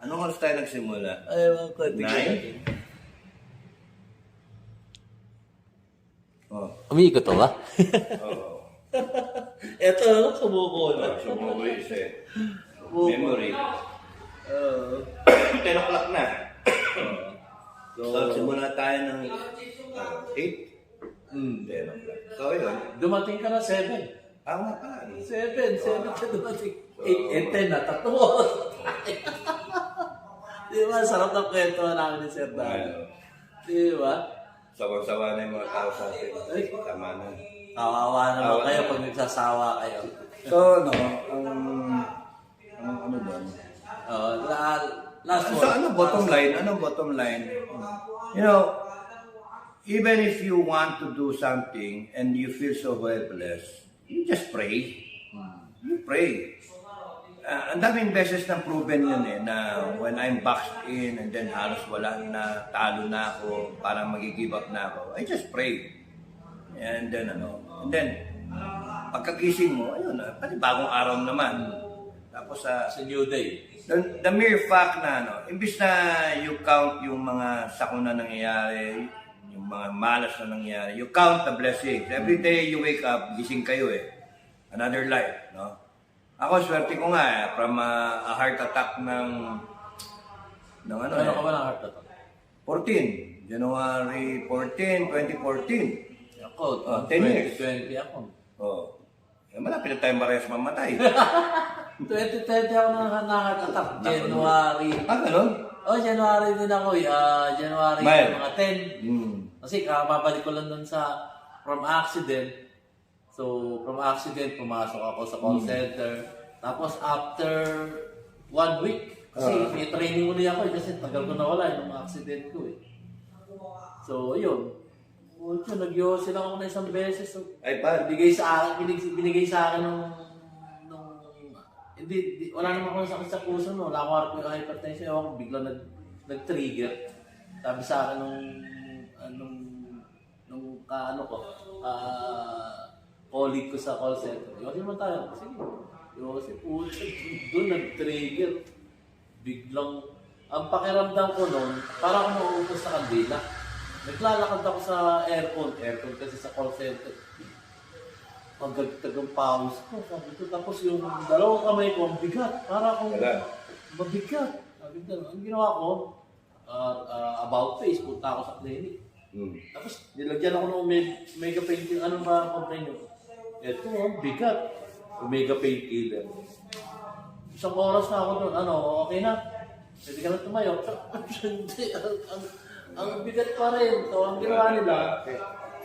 Anong oras tayo nagsimula? Ewan ko. 9? Oh. Umiikot to ba? Oo. Ito, sumuko na. Sumuko isa eh. Memory. 10 o'clock na. So, simula tayo ng 8? 10 o'clock. So, yun. Dumating ka na 7. Tama pa. 7 ka dumating. 8 and 10 na, tapos. Di ba, sarap ng kwento namin ni Sir Dano. Di ba? Sawa-sawa na yung mga tao sa atin. Tama na. Kawawa naman kayo pag nagsasawa kayo. So, ano ba? Last one. So, anong bottom line? You know, even if you want to do something and you feel so helpless, you just pray. You pray. Ang daming beses na proven yun eh, na when I'm boxed in and then halos wala na, talo na ako, parang mag-give up na ako, I just pray. And then, pagkagising mo, ayun, bagong araw naman. Tapos, It's a new day. the mere fact na, imbis na you count yung mga sakuna nangyayari, yung mga malas na nangyayari, you count the blessings. Every day you wake up, gising kayo eh. Another life, no? Ako, swerte ko nga from a heart attack ng Ano ka ba ng heart attack? 14. January 14, 2014. Ako, 10 years. 2020 ako. Malapit na tayo marehas mamatay. 2020 ako na heart attack. January. Ganun? January din ako. January mga 10. Kasi kakababalik ko lang dun from accident. So, from accident, pumasok ako sa call center. Tapos, after 1 week, kasi may training ulit ako kasi tagal ko nawala yung accident ko eh. So, yun. Nag-yosi lang ako na isang beses. So, binigay sa akin hindi, wala naman ako sakit sa puso, no. Wala akong hypertension. Ewan ko, bigla nag-trigger. Sabi sa akin nung colleague ko sa call center. Yosi naman tayo. Sige. Yosi, doon nag-trigger. Biglang, ang pakiramdam ko noon, parang ako mauupos sa kandila. Naglalakad ako sa aircon kasi sa call center. Ang gagtag ng pawis ko, sabi ko. Tapos yung dalawang kamay ko, ang bigat. Para akong mabigat. Sabi ko, ang ginawa ko, about face, punta ako sa clinic. Tapos nilagyan ako ng omega painkiller. Ano ba complain nyo? Ito, ang bigat. Omega painkiller. Isang oras na ako doon. Ano, okay na? Pwede ka na tumayo. Hindi, ang bigat pa rin. So, ang ginawa nila,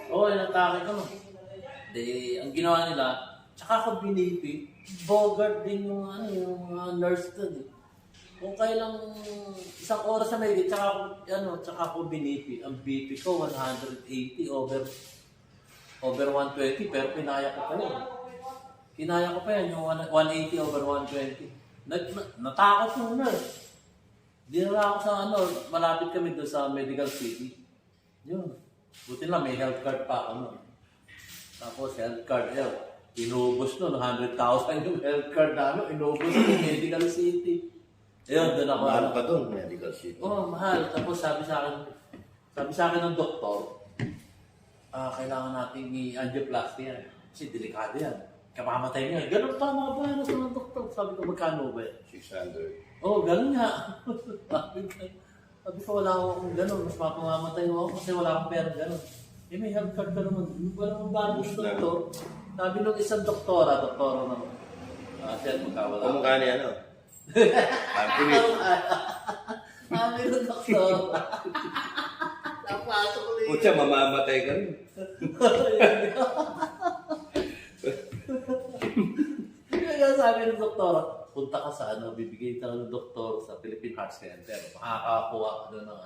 inatake ko no. Di, ang ginawa nila, tsaka ako binipi, bogart din yung, nurse doon eh. Kung kailang isang oras na may tsaka ako binipi. Ang BP ko, 180 over 120, pero kinaya ko pa yun. Kinaya ko pa yan, yung 180 over 120. Natakot yung nurse. Dinala ako sa malapit kami doon sa Medical City. Yun. Buti lang, may health card pa ako nun. Tapos health card, inubos nun, 100,000 yung health card namin, inubos nun, Medical City. Ayun, doon ako. Mahal pa doon, Medical City. Mahal. Tapos sabi sa akin ng doktor, kailangan natin i-angioplasty yan. Kasi delikado yan. Kamamatay niya. Ganun pa mga bayaran sa ng doktor. Sabi ko, magkano ba yan? 600. Ganun nga. Sabi ko, wala akong ganun. Mas mapamamatay ako kasi wala akong pera ganun. May health card ka naman. Wala akong bago sa doktor. Sabi nung isang doktora naman. Siya, magkawala. Kumukha niya, Sabi nung doktor. Napasok ulit. Pucha, mamamatay ka rin. Kaya sabi ng doktor, punta ka sa bibigay ka ng doktor sa Philippine Heart Center. Makakakuha ka doon ng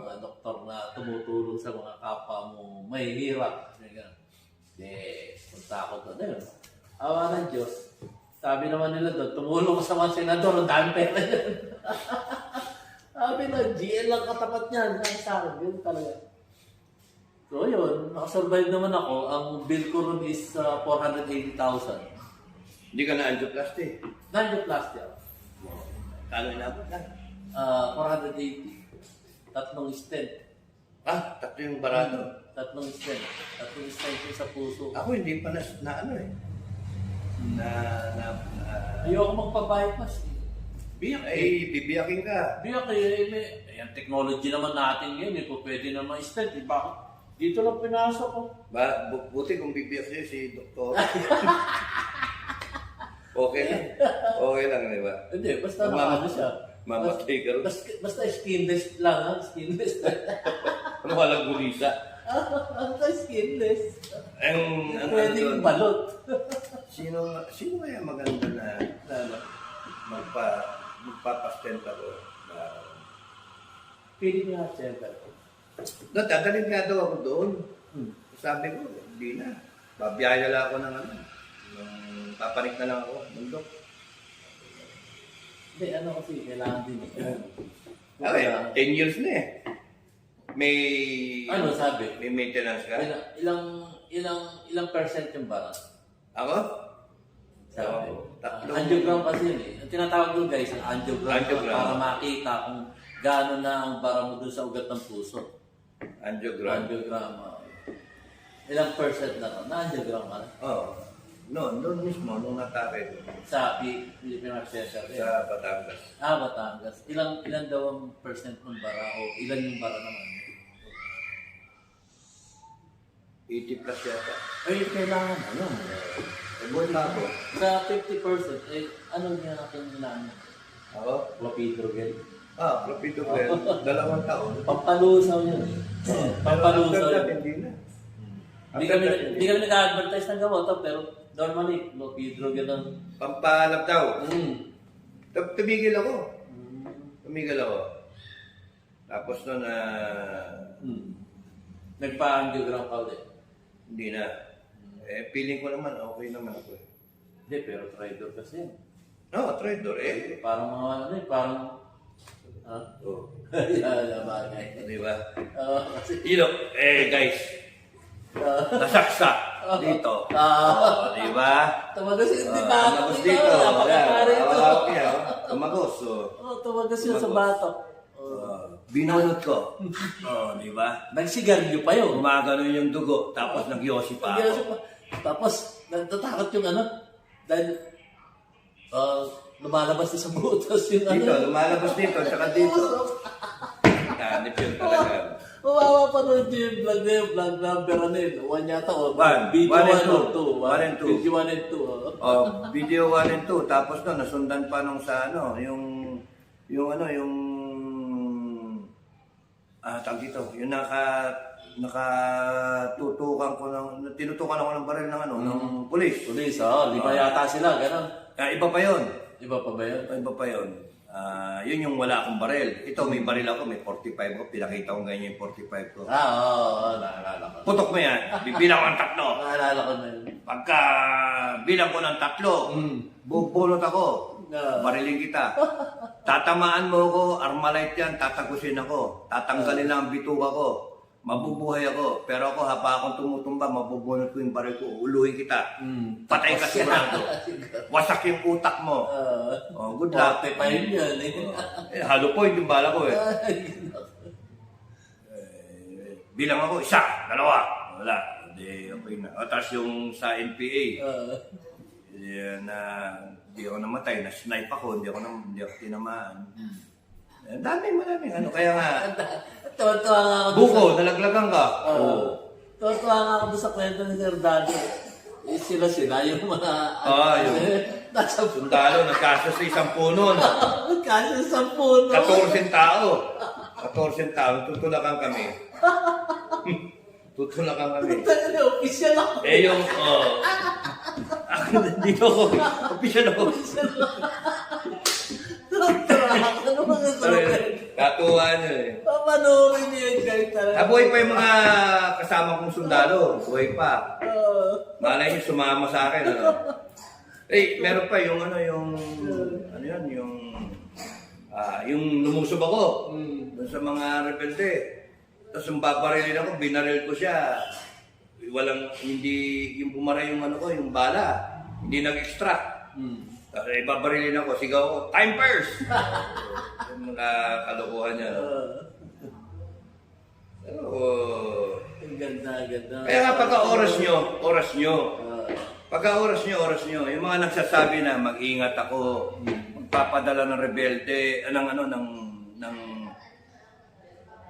mga doktor na tumutulong sa mga kapwa mo mahihirap. Punta ako doon. Ayun, awa ng Diyos. Sabi naman nila doon, tumulong ka sa mga senador, ang dami pera yan. Sabi na, GL lang katapat niyan. Sabi sa akin, yun talaga. So yun, nakasurvive naman ako. Ang bill ko ron is 480,000. Hindi ka na-angioplasty. Angioplasty ako. Kano inabot na? 480. Tatlong stent. Tatlo yung barato. Tatlong stent. Tatlong stent yung sa puso. Ako hindi pa Ayoko magpa-bypass. Bibiyakin ka. Biyak yung technology naman natin ngayon, pwede naman stent. Bakit? Dito lang pinasok ko. Buti kung bibiyak siya si doktor. Okay lang. Okay lang, di ba? Hindi, basta nakano siya. Mamatay ka rin. Basta skinless lang, skinless. Ano walang gulisa? Basta skinless. Pwedeng doon? balot. Sino kaya maganda na magpapastent ako? Pili nga, center. Dadalhin nga daw ako doon. Sabi ko, hindi na. Babiyaya lang ako ng papanik na lang ako. Bundok. Hindi, kasi kailangan din. Okay, 10 years na eh. May... Ano sabi? May maintenance ka? Ilang percent yung bara? Ako? Sabi. Tatlong... Angiogram kasi yun eh. Ang tinatawag doon guys, ang angiogram. Para makita kung gaano na ang bara mo doon sa ugat ng puso. Angiogram. Ilang percent na angiogram ka? Oo. Doon mismo, nung natake ko. Sa Philippine Heart Center. Sa Batangas. Batangas. Ilan daw ang percent ng bara o ilan yung bara naman? 80 plus yata. Kailangan Buwan na ako. Sa 50%, ano niya natin nilaman? Ako? Clopidogrel. Propido ko 2 taon. Pampalusaw yun. Pampalusaw yun. Hindi na. Hindi kami nag-advertise ng gamot, pero normally, Clopidogrel ang... Pampalap daw. Tumigil ako. Tapos nun Nagpa-angiogram ka ulit. hindi na. Feeling ko naman, okay naman ako eh. Hindi, pero traitor kasi yan. Traitor eh. Parang parang... Bagay. Di ba? Kasi... Guys, nasaksak dito. Di ba? Tumagos yung batok. Tumagos dito. Napakapare ito. Tumagos. Tumagos yun sa batok. Binunot ko. Oh, di ba? Nagsigarilyo pa yun. Gumagano yung dugo, tapos nagyosi pa Hindi, ako. Tapos, natatakot yung ano, dahil lumalabas na sa butas yung Dito, ano. lumalabas dito, tsaka dito. Hanip yun talaga. Mawawa pa nun yung vlog na yun, vlog number ano yun, 1 yata o. One. Video One 1 and two. or 2. One and two. Video 1 and 2. Oh, video 1 and 2. Tapos no, nasundan pa nung sa ano, yung tawag dito, yung nakatutukan ko tinutukan ako ng baril ng ng pulis. Pulis, lima yata sila, gano'n. Iba pa yon. Iba pa ba yun? Iba pa yon. Yun yung wala akong baril. Ito, may baril ako, may 45 ko. Pinakita ko ganyan yung 45 ko. Naalala ko. Putok mo yan. Bibilang ko ng tatlo. Naalala ko na yun. Pagka bilang ko ng tatlo, bubulot ako. Barilin kita. Tatamaan mo ako, Armalite yan, tatagusin ako. Tatanggalin lang ang bituka ko. Mabubuhay ako. Pero ako, haba akong tumutumba, mabubunot ko yung baril ko, uluhin kita. Patay ka sigurado. Wasak yung utak mo. Good luck. 45 yan Halo point yung bala ko eh. Bilang ako, 1, 2. Wala. Hindi, okay na. Tapos yung sa NPA, hindi ako namatay, na-snipe ako, hindi ako tinamaan. Madaming ano, kaya nga, Tuwa-tuwa nga ako. buko, nalaglagan ka. Tuwa-tuwa nga ako doon sa kwento ni Sir Daddy. Sila yung mga... Yung nasa sundalo, nagkasa sa isang puno. kasi sa puno. 14 tao. 14 tao, tutulakan kami. Tutulakan kami. Official ako. Yung, dito ako, official ako. Ano mga sabi? Katuwa niyo eh. Papanoorin niyo yun guys talaga. Nabuhay pa yung mga kasama kong sundalo. Buhay pa. Malay niyo sumama sa akin. Ano? Meron pa yung yung lumusob ako. Doon sa mga rebelde. Tapos yung babarilin ako, binaril ko siya. Hindi bumara yung yung bala. Hindi nag-extract. Babarilin ako, sigaw ako, time first! Yung mga kalokohan niya. Pero, Ang ganda. kaya nga pagka oras nyo. Pagka oras nyo. Yung mga nagsasabi na mag-ingat ako, magpapadala ng rebelde,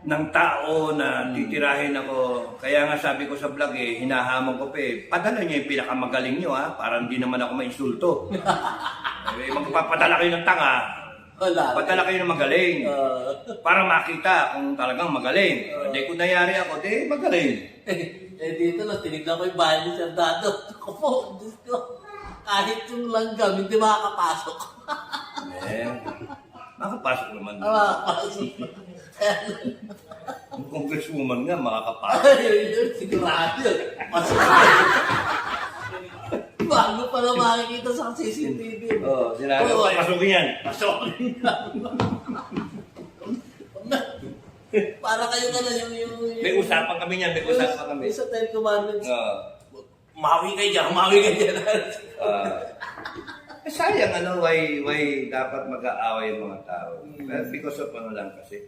ng tao na titirahin ako. Kaya nga sabi ko sa vlog hinahamon ko pa padala nyo yung pinakamagaling nyo para hindi naman ako mainsulto. Magpapadala kayo ng tanga, padala kayo ng magaling. Para makita kung talagang magaling. Hindi kung nangyari ako, magaling. Dito lang, tinignan ko yung bahay ni Sir Dado. Ako po, Diyos ko. Kahit yung langgam, hindi makakapasok. Makapasok naman. Makakapasok. Yung congresswoman nga, makakapasok. Sigurado yun. Pasok. Bago pa na makikita sa CCTV. Sinabi ko, pasukin yan. Para kayo na yung... May usapan kami niyan, may usapan kami. Sa 10 Commandments. Umawi kayo dyan. Sayang why dapat mag-aaway yung mga tao. Because of lang kasi,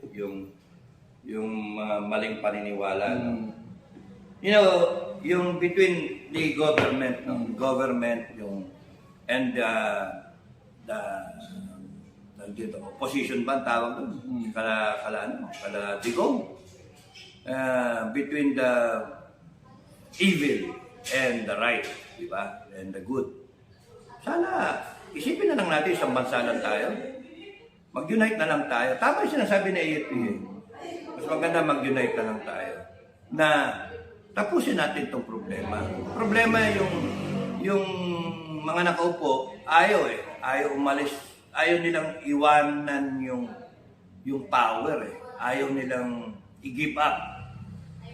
yung mga maling paniniwala. No? You know, yung between the government, and the opposition ba ang tawag doon? Kala digong. Between the evil and the right, di ba? And the good. Sana, isipin na lang natin, isang bansa lang tayo. Mag-unite na lang tayo. Tama yung sinasabi na AFP. Mas maganda mag-unite na lang tayo. Na tapusin natin itong problema. Problema yung mga nakaupo, ayaw umalis. Ayaw nilang iwanan yung power Ayaw nilang i-give up.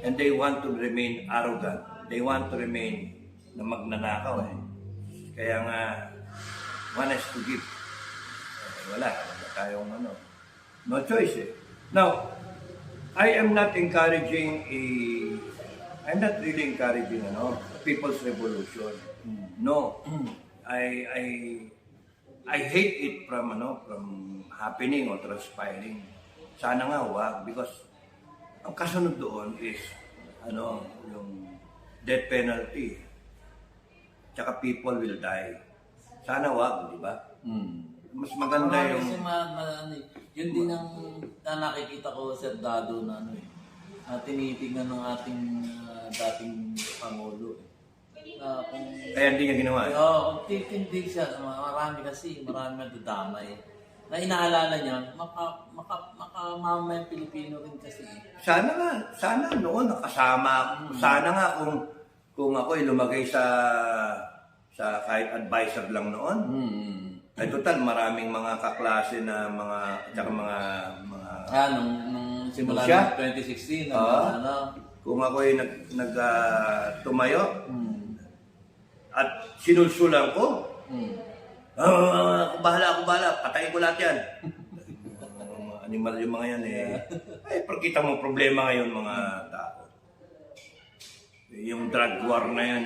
And they want to remain arrogant. They want to remain na magnanakaw Kaya nga, one has to give. Wala tayong no choice Now, I'm not really encouraging people's revolution. No. I hate it from happening or transpiring. Sana nga wag because ang kasunod doon is yung death penalty. Tsaka people will die. Sana wag, di ba? Mas maganda yung Kasi yun din ang nakikita ko sa Dado na na tinitingnan ng ating dating Pangulo. Kung kaya hindi niya ginawa. kung titindig siya, marami nadadamay. Na inaalala niya, makamama yung Pilipino rin kasi. Sana noon nakasama ako. Sana nga kung ako ay lumagay sa kahit advisor lang noon. Ay total maraming mga kaklase na mga Nung simula Siya? ng 2016, kung ako ay tumayo at sinulsulan ko, ako bahala, patayin ko lahat yan. Animal yung mga yan Ay, pagkita mo problema ngayon mga tao. Yung drug war na yan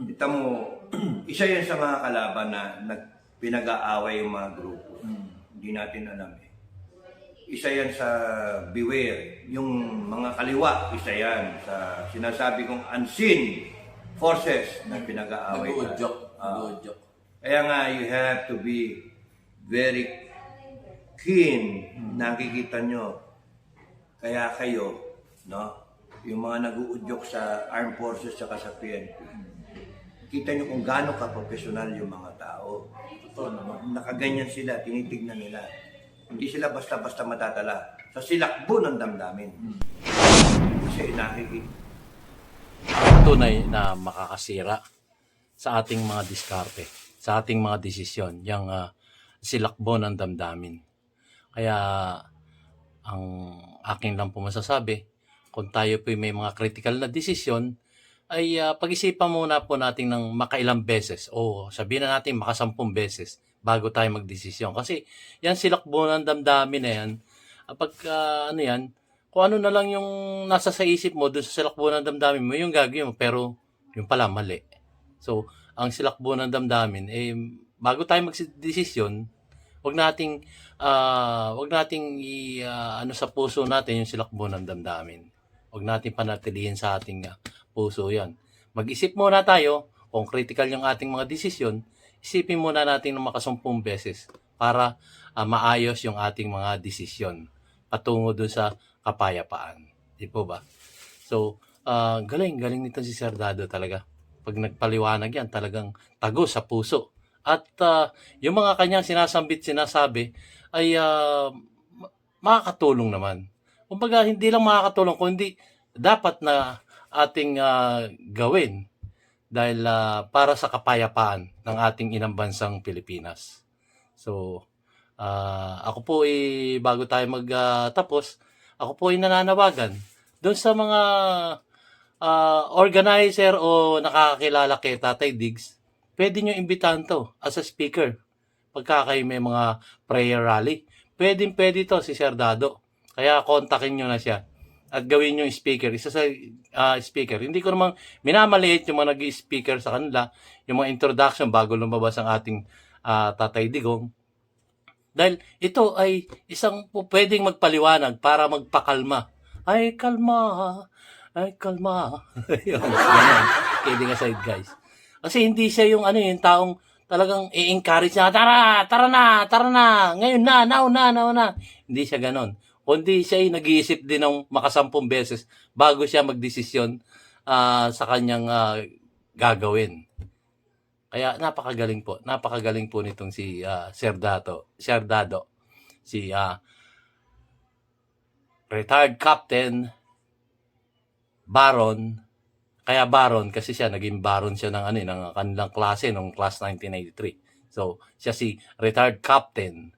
Kita mo, isa yan sa mga kalaban na pinag-aaway yung mga grupo. Hindi natin alam Isa yan sa beware. Yung mga kaliwa, isa yan sa sinasabi kong unseen forces na pinag-aaway. Nag-uudyok. Kaya nga, you have to be very keen. Nakikita nyo. Kaya kayo, yung mga nag-uudyok sa armed forces at sa PNP, kita nyo kung gaano ka-professional yung mga tao. Totoo naman. Nakaganyan sila, tinitignan nila. Hindi sila basta-basta matatala sa silakbo ng damdamin. Kasi nakikita. Tunay na makakasira sa ating mga diskarte, sa ating mga desisyon, yung silakbo ng damdamin. Kaya ang aking lang po masasabi, kung tayo po may mga critical na desisyon, ay pag-isipan muna po natin ng makailang beses o sabihin na natin makasampung beses bago tayo magdesisyon. Kasi yan silakbo ng damdamin na yan. Kung ano na lang yung nasa sa isip mo doon sa silakbo ng damdamin mo, yung gagawin mo, pero yung pala mali. So, ang silakbo ng damdamin, bago tayo magdesisyon, wag nating sa puso natin yung silakbo ng damdamin. Wag nating panatilihin sa ating puso yan. Mag-isip muna tayo kung critical yung ating mga desisyon, isipin muna natin ng makasumpung beses para maayos yung ating mga desisyon patungo doon sa kapayapaan. Di po ba? So, galing nito si Sir Dado talaga. Pag nagpaliwanag yan, talagang tago sa puso. At yung mga kanyang sinasabi ay makakatulong naman. Kumbaga, hindi lang makakatulong, kundi dapat na ating gawin dahil para sa kapayapaan ng ating inang bansang Pilipinas. So, ako po bago tayo magtapos, ako po nananawagan doon sa mga organizer o nakakakilala kay Tatay Diggs, pwede nyo imbitahan to as a speaker. Pagka kayo may mga prayer rally, pwede to si Sir Dado. Kaya kontakin nyo na siya at gawin yung speaker. Isa sa speaker. Hindi ko namang minamaliit yung mga nag-speaker sa kanila, yung mga introduction bago lumabas ang ating Tatay Digong. Dahil ito ay isang pwedeng magpaliwanag para magpakalma. Ay, kalma. Yun, kidding aside, guys. Kasi hindi siya yung yung taong talagang i-encourage na, tara na, ngayon na, now na. Hindi siya ganon. Kundi siya ay nag-iisip din ng makasampung beses bago siya magdesisyon sa kanyang gagawin. Kaya napakagaling po nitong si Sir Dado. Si retired captain, Baron. Kaya Baron kasi siya, naging Baron siya ng kanilang klase nung class 1993. So, siya si retired captain,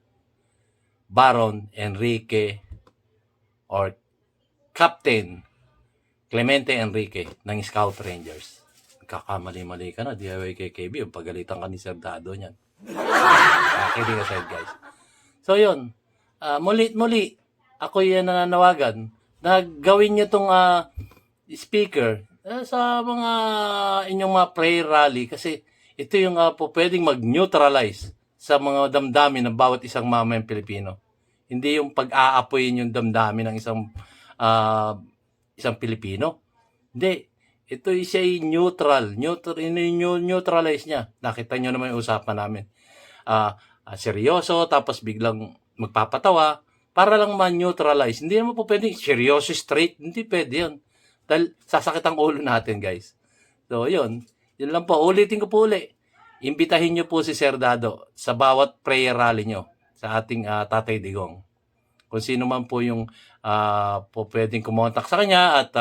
Baron Enrique or Captain Clemente Enrique ng Scout Rangers. Kakamali-mali ka na, DIY-KKB, yung pagalitan ka ni Sir Dado niyan. Kidding aside, guys. So, yun. Muli, ako yan nananawagan na gawin nyo itong speaker sa mga inyong mga prayer rally kasi ito yung pwedeng mag-neutralize sa mga damdamin ng bawat isang mamayang Pilipino. Hindi yung pag-aapoyin yung damdamin ng isang Pilipino. Hindi. Ito siya ay neutral. Neutralize niya. Nakita nyo naman yung usapan namin. Seryoso, tapos biglang magpapatawa para lang ma-neutralize. Hindi naman po pwede seryoso straight. Hindi pwede yun. Dahil sasakit ang ulo natin, guys. So, yun. Yun lang po. Ulitin ko po uli. Imbitahin nyo po si Sir Dado sa bawat prayer rally nyo sa ating Tatay Digong. Kung sino man po yung po pwedeng kumontak sa kanya at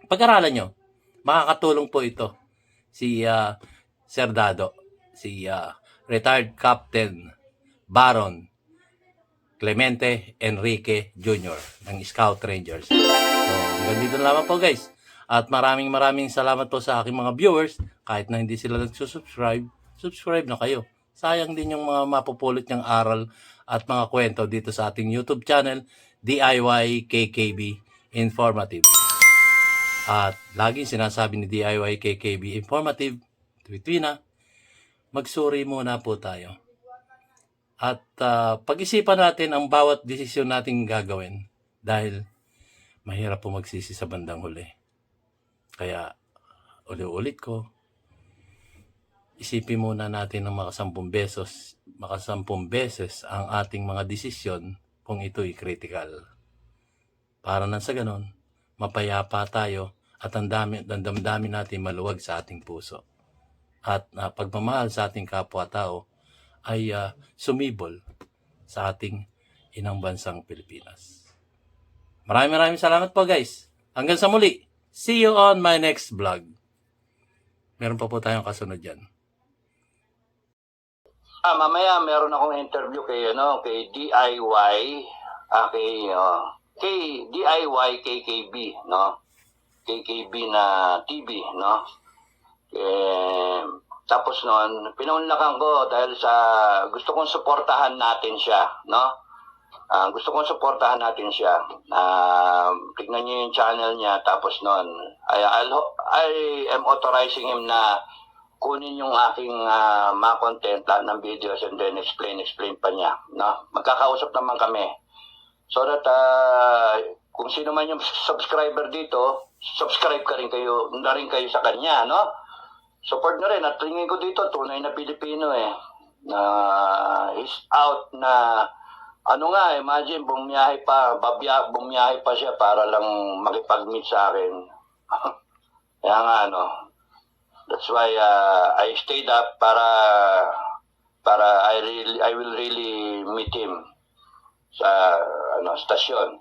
pag-aralan nyo. Makakatulong po ito. Si Sir Dado. Si retired Captain Baron Clemente Enrique Jr. ng Scout Rangers. So, hanggang dito na lamang po, guys. At maraming salamat po sa aking mga viewers. Kahit na hindi sila nagsusubscribe, subscribe na kayo. Sayang din yung mga mapupulot niyang aral at mga kwento dito sa ating YouTube channel, DIY KKB Informative. At laging sinasabi ni DIY KKB Informative, tuwina, magsuri muna po tayo. At pag-isipan natin ang bawat desisyon nating gagawin dahil mahirap po magsisi sa bandang huli. Kaya ulit ko, isipin muna natin ng makasampung beses ang ating mga desisyon kung ito'y critical. Para nang sa ganon, mapayapa tayo at ang damdamin natin maluwag sa ating puso. At pagmamahal sa ating kapwa-tao ay sumibol sa ating inang bansang Pilipinas. Maraming salamat po, guys. Hanggang sa muli. See you on my next vlog. Meron pa po tayong kasunod dyan. Mamaya meron akong interview kay DIY kay DIY KKB, no? KKB na TV, no? Tapos noon, pinunlakan ko dahil sa gusto kong suportahan natin siya, no? Gusto kong suportahan natin siya. Tignan niyo yung channel niya. Tapos noon, I am authorizing him na kunin yung aking mga content ng videos and then explain pa niya, no? Magkakausap naman kami. So that kung sino man yung subscriber dito, subscribe na rin kayo sa kanya, no? Support nyo rin. At tingin ko dito, tunay na Pilipino he's out na, imagine, bumiyahe pa siya para lang makipag-meet sa akin. Kaya nga, that's why I stayed up para I will really meet him sa stasyon.